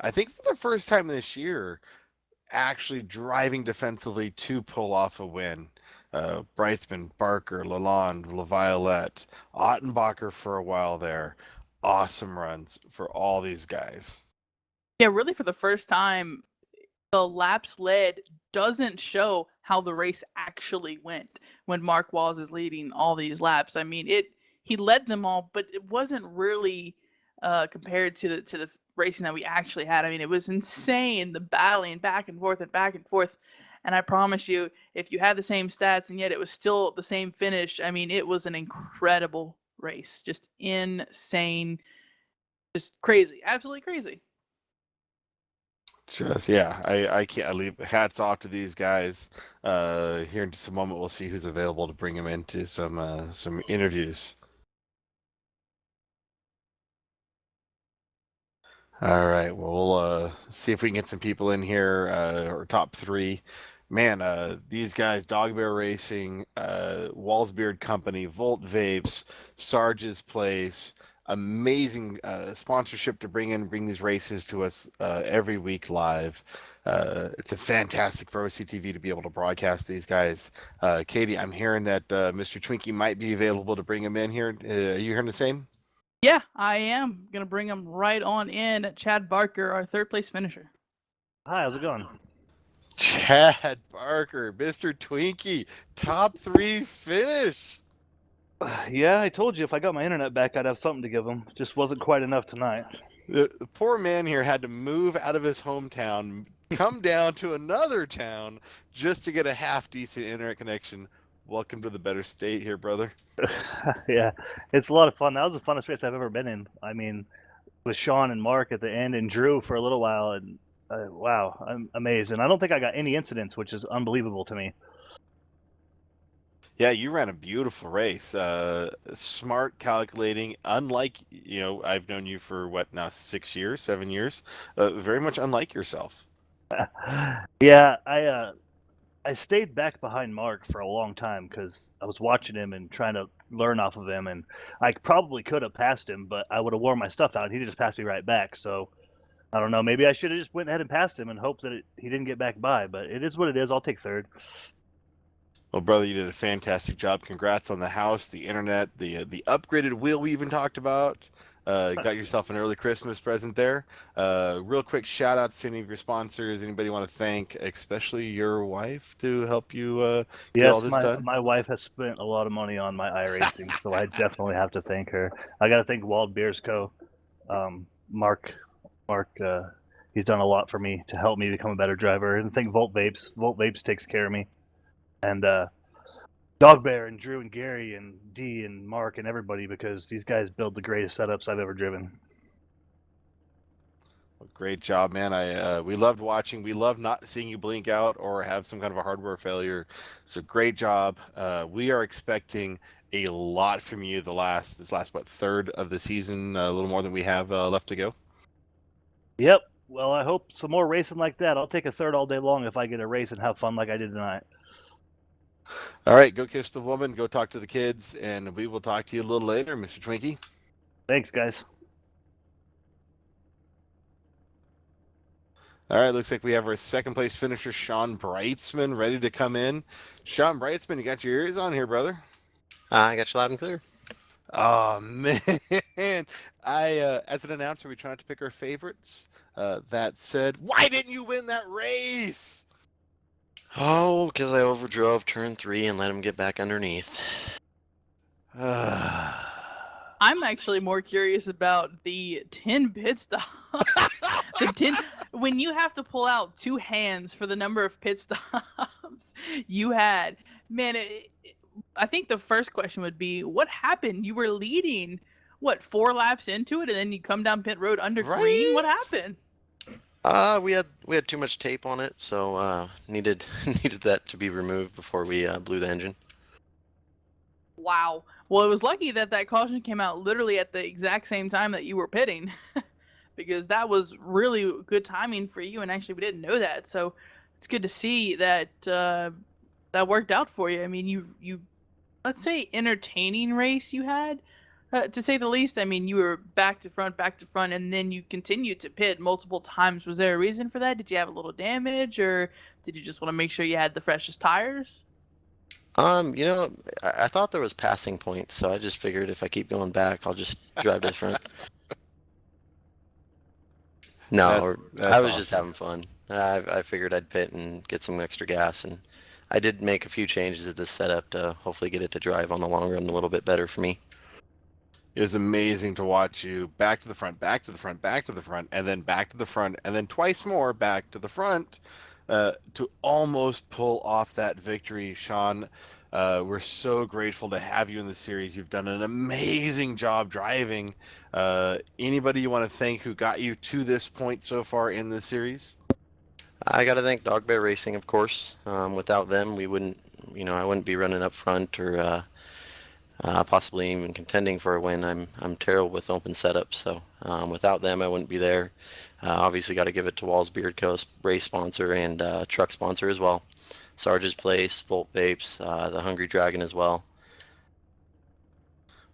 I think for the first time this year, actually driving defensively to pull off a win. Brightsman, Barker, Lalonde, LaViolette, Ottenbacher for a while there. Awesome runs for all these guys.
Yeah, really for the first time, the laps led doesn't show how the race actually went when Mark Walz is leading all these laps. I mean, he led them all, but it wasn't really compared to the racing that we actually had. I mean, it was insane, the battling back and forth and back and forth. And I promise you, if you had the same stats and yet it was still the same finish, I mean, it was an incredible race, just insane, just crazy, absolutely crazy.
Just yeah, I can't I leave hats off to these guys. Here in just a moment, we'll see who's available to bring them into some interviews. All right, well, we'll see if we can get some people in here, or top three. Man, these guys, Dog Bear Racing, Walsbeard Company, Volt Vapes, Sarge's Place, amazing sponsorship to bring these races to us every week live. It's a fantastic for OCTV to be able to broadcast these guys. Katie, I'm hearing that Mr. Twinkie might be available to bring him in here. Are you hearing the same?
Yeah, I am going to bring him right on in. Chad Barker, our third place finisher.
Hi, how's it going?
Chad Barker, Mr. Twinkie, top three finish.
Yeah, I told you if I got my internet back, I'd have something to give him. Just wasn't quite enough tonight.
The poor man here had to move out of his hometown, come down to another town just to get a half decent internet connection. Welcome to the better state here, brother.
Yeah, it's a lot of fun. That was the funnest race I've ever been in. I mean, with Sean and Mark at the end and Drew for a little while, and wow, I'm amazed. And I don't think I got any incidents, which is unbelievable to me.
Yeah, you ran a beautiful race. Smart, calculating, unlike, I've known you for what now, 6 years, 7 years, very much unlike yourself.
Yeah, I stayed back behind Mark for a long time because I was watching him and trying to learn off of him, and I probably could have passed him, but I would have worn my stuff out. He just passed me right back. So I don't know. Maybe I should have just went ahead and passed him and hoped that he didn't get back by. But it is what it is. I'll take third.
Well, brother, you did a fantastic job. Congrats on the house, the internet, the upgraded wheel we even talked about. Got yourself an early Christmas present there. Real quick shout outs to any of your sponsors. Anybody want to thank, especially your wife, to help you get all this done?
My wife has spent a lot of money on my iRacing, so I definitely have to thank her. I got to thank Wald Beers Co. Mark, he's done a lot for me to help me become a better driver. And thank Volt Vapes. Volt Vapes takes care of me. And Dog Bear and Drew and Gary and Dee and Mark and everybody, because these guys build the greatest setups I've ever driven.
Well, great job, man. We loved watching. We love not seeing you blink out or have some kind of a hardware failure. So great job. We are expecting a lot from you this last what, third of the season, a little more than we have left to go.
Yep. Well, I hope some more racing like that. I'll take a third all day long if I get a race and have fun like I did tonight.
All right, go kiss the woman, go talk to the kids, and we will talk to you a little later, Mr. Twinkie.
Thanks, guys.
All right, looks like we have our second place finisher, Sean Brightsman, ready to come in. Sean Brightsman, you got your ears on here, brother?
I got you loud and clear.
Oh, man. As an announcer, we try not to pick our favorites. That said, why didn't you win that race?
Oh, because I overdrove turn 3 and let him get back underneath.
I'm actually more curious about the 10 pit stops. The 10 when you have to pull out 2 hands for the number of pit stops you had. Man, I think the first question would be, what happened? You were leading, 4 laps into it, and then you come down pit road under green? What happened?
We had too much tape on it, so needed that to be removed before we blew the engine.
Wow. Well, it was lucky that caution came out literally at the exact same time that you were pitting, because that was really good timing for you. And actually, we didn't know that, so it's good to see that that worked out for you. I mean, you let's say entertaining race you had, to say the least. I mean, you were back to front, and then you continued to pit multiple times. Was there a reason for that? Did you have a little damage, or did you just want to make sure you had the freshest tires?
I thought there was passing points, so I just figured if I keep going back, I'll just drive to the front. No, I was just having fun. I figured I'd pit and get some extra gas, and I did make a few changes at this setup to hopefully get it to drive on the long run a little bit better for me.
It was amazing to watch you back to the front, back to the front, back to the front, and then back to the front, and then twice more back to the front to almost pull off that victory, Sean. We're so grateful to have you in the series. You've done an amazing job driving. Anybody you want to thank who got you to this point so far in the series?
I got to thank Dog Bear Racing, of course. Without them, I wouldn't be running up front or possibly even contending for a win. I'm terrible with open setups, so without them, I wouldn't be there. Obviously, got to give it to Walz Beard Coast, race sponsor and truck sponsor as well. Sarge's Place, Volt Vapes, the Hungry Dragon as well.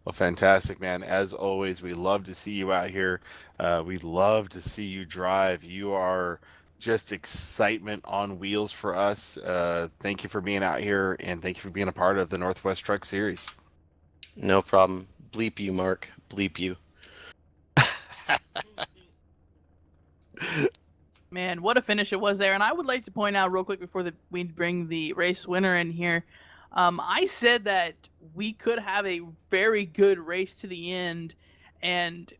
Well, fantastic, man. As always, we love to see you out here. We love to see you drive. You are just excitement on wheels for us. Thank you for being out here, and thank you for being a part of the Northwest Truck Series.
No problem. Bleep you, Mark. Bleep you.
Man, what a finish it was there. And I would like to point out real quick before we bring the race winner in here. I said that we could have a very good race to the end. And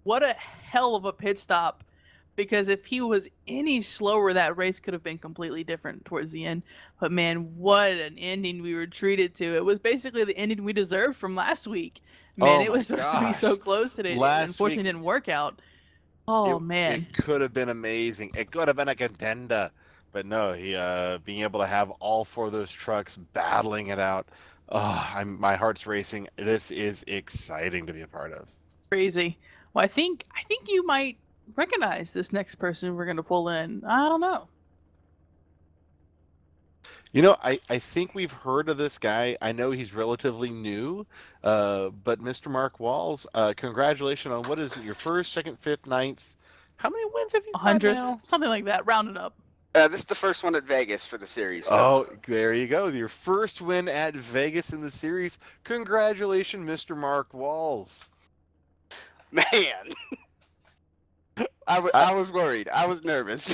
what a hell of a pit stop. Because if he was any slower, that race could have been completely different towards the end. But man, what an ending we were treated to. It was basically the ending we deserved from last week. Man, it was supposed to be so close today. Unfortunately, it didn't work out. Oh, man.
It could have been amazing. It could have been a contender. But no, he being able to have all 4 of those trucks battling it out. Oh, my heart's racing. This is exciting to be a part of.
Crazy. Well, I think you might recognize this next person we're going to pull in. I don't know.
You know, I think we've heard of this guy. I know he's relatively new, but Mr. Mark Walz, congratulations on what is it, your first, second, fifth, ninth? How many wins have you got
100,
now?
something like that, rounded up.
This is the first one at Vegas for the series. So.
Oh, there you go. Your first win at Vegas in the series. Congratulations, Mr. Mark Walz.
Man, I was worried. I was nervous.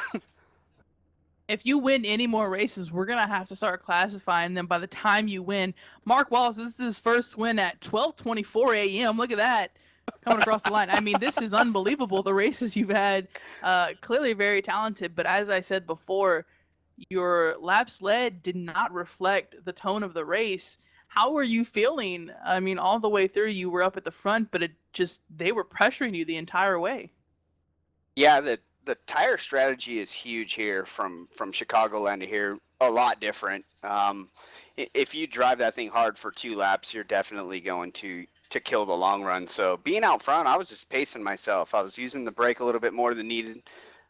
If you win any more races, we're going to have to start classifying them by the time you win. Mark Walz, this is his first win at 12:24 a.m. Look at that. Coming across the line. I mean, this is unbelievable, the races you've had. Clearly very talented, but as I said before, your laps led did not reflect the tone of the race. How were you feeling? I mean, all the way through, you were up at the front, but they were pressuring you the entire way.
Yeah, the tire strategy is huge here from Chicagoland to here. A lot different. If you drive that thing hard for 2 laps, you're definitely going to kill the long run. So being out front, I was just pacing myself. I was using the brake a little bit more than needed,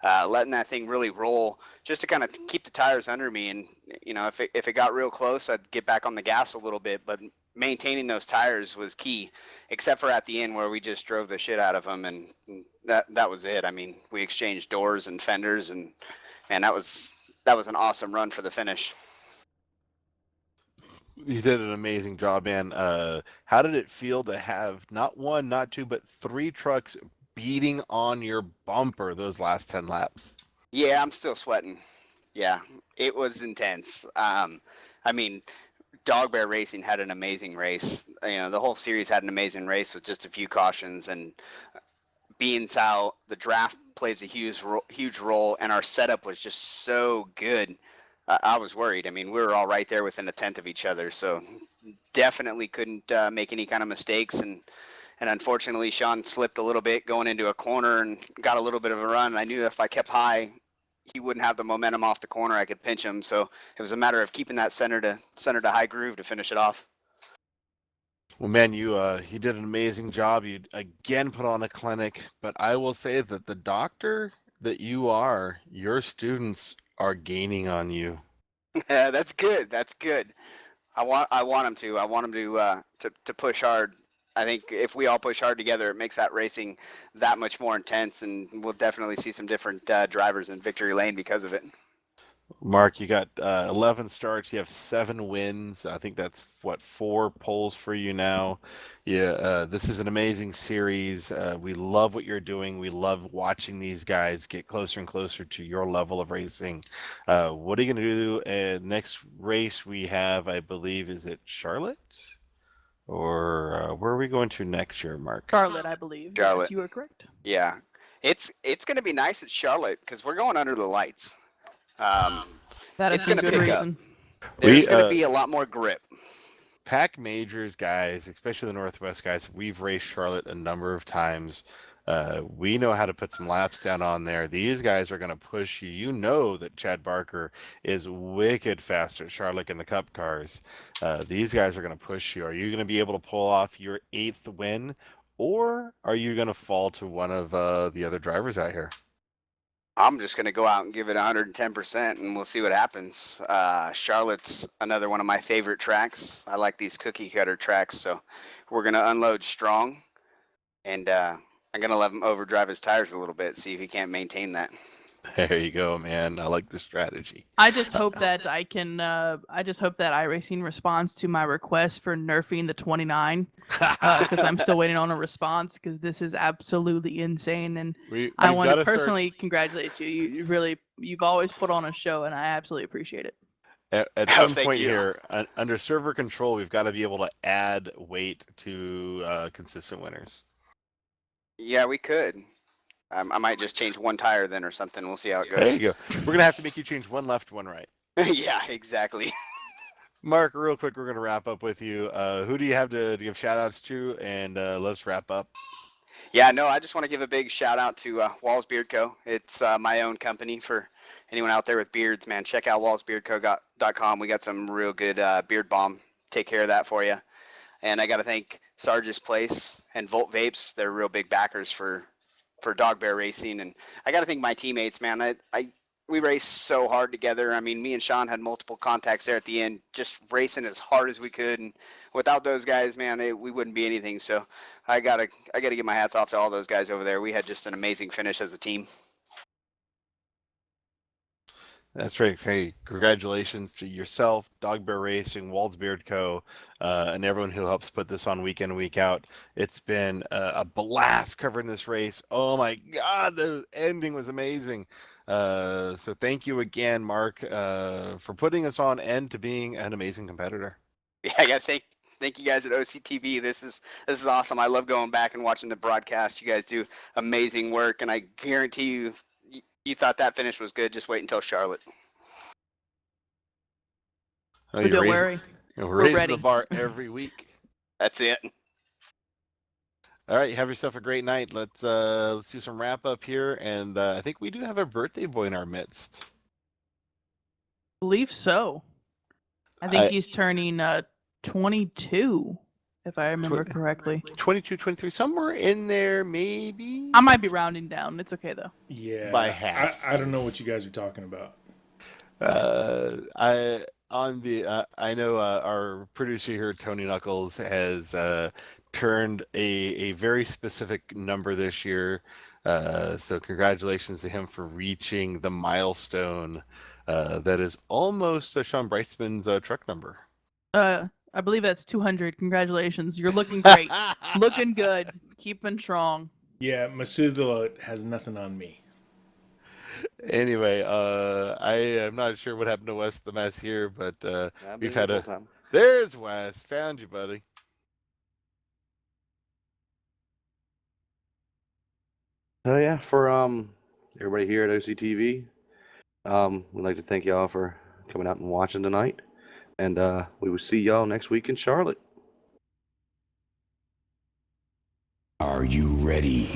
letting that thing really roll just to kind of keep the tires under me. And if it got real close, I'd get back on the gas a little bit. But maintaining those tires was key, except for at the end where we just drove the shit out of them, and that was it. I mean, we exchanged doors and fenders, and man, that was an awesome run for the finish.
You did an amazing job, man. How did it feel to have not one, not two, but 3 trucks beating on your bumper those last 10 laps?
Yeah, I'm still sweating. Yeah, it was intense. I mean, Dog Bear Racing had an amazing race. The whole series had an amazing race with just a few cautions, and being how the draft plays a huge role, and our setup was just so good. I was worried. I mean, we were all right there within a tenth of each other, so definitely couldn't make any kind of mistakes. And unfortunately, Sean slipped a little bit going into a corner and got a little bit of a run. I knew if I kept high, he wouldn't have the momentum off the corner. I could pinch him. So it was a matter of keeping that center to high groove to finish it off.
Well, man, you did an amazing job. You again put on a clinic, but I will say that the doctor that you are, your students are gaining on you.
Yeah, that's good. That's good. I want him to. I want him to push hard. I think if we all push hard together, it makes that racing that much more intense, and we'll definitely see some different drivers in victory lane because of it.
Mark, you got 11 starts. You have 7 wins. I think that's what 4 poles for you now. Yeah, this is an amazing series. We love what you're doing. We love watching these guys get closer and closer to your level of racing. What are you going to do? Next race we have, I believe, is it Charlotte? Or where are we going to next year, Mark?
Charlotte, I believe.
Charlotte.
Yes, you are correct.
Yeah, it's going to be nice at Charlotte because we're going under the lights.
That
It's
is
gonna
a good
pick up.
reason.
There's going to be a lot more grip.
Pack Majors guys, especially the Northwest guys, we've raced Charlotte a number of times. We know how to put some laps down on there. These guys are going to push you. You know that Chad Barker is wicked fast at Charlotte in the Cup cars. These guys are going to push you. Are you going to be able to pull off your 8th win, or are you going to fall to one of the other drivers out here?
I'm just going to go out and give it 110%, and we'll see what happens. Charlotte's another one of my favorite tracks. I like these cookie cutter tracks, so we're going to unload strong, and I'm going to let him overdrive his tires a little bit, see if he can't maintain that.
There you go, man. I like the strategy.
I just hope that I can. I just hope that iRacing responds to my request for nerfing the 29, because I'm still waiting on a response. Because this is absolutely insane, and I want to personally congratulate you. You've always put on a show, and I absolutely appreciate it.
At some point here, under server control, we've got to be able to add weight to consistent winners.
Yeah, we could. I might just change one tire then or something. We'll see how it goes.
There you go. We're going to have to make you change one left, one right.
Yeah, exactly.
Mark, real quick, we're going to wrap up with you. Who do you have to give shout-outs to? And let's wrap up.
Yeah, no, I just want to give a big shout out to Walz Beard Co. It's my own company. For anyone out there with beards, man, check out walzbeardco.com. We got some real good beard balm. Take care of that for you. And I got to thank Sarge's Place and Volt Vapes. They're real big backers for Dog Bear Racing. And I got to thank my teammates, man. We raced so hard together. I mean, me and Sean had multiple contacts there at the end, just racing as hard as we could. And without those guys, man, we wouldn't be anything. So I gotta give my hats off to all those guys over there. We had just an amazing finish as a team.
That's right. Hey, congratulations to yourself, Dog Bear Racing, Walz Beard Co., and everyone who helps put this on week in and week out. It's been a blast covering this race. Oh my God, the ending was amazing. So thank you again, Mark, for putting us on and to being an amazing competitor.
Yeah, I gotta thank you guys at OCTV. This is awesome. I love going back and watching the broadcast. You guys do amazing work, and I guarantee you thought that finish was good. Just wait until Charlotte.
Oh,
Don't worry.
We're raising
ready.
the bar every week.
That's it.
All right, have yourself a great night. Let's do some wrap up here, and I think we do have a birthday boy in our midst.
Believe so. I think he's turning 22, if I remember correctly.
22, 23, somewhere in there, maybe.
I might be rounding down. It's okay though.
Yeah.
By half.
I don't know what you guys are talking about.
I know our producer here, Tony Knuckles, has turned a very specific number this year. So congratulations to him for reaching the milestone that is almost Sean Brightsman's truck number.
I believe that's 200. Congratulations. You're looking great. Looking good. Keeping strong.
Yeah, Methuselah has nothing on me.
Anyway, I am not sure what happened to Wes the mess here, but we've had
a.
a. There's Wes. Found you, buddy.
Oh yeah, for everybody here at OCTV, we'd like to thank y'all for coming out and watching tonight, and we will see y'all next week in Charlotte.
Are you ready?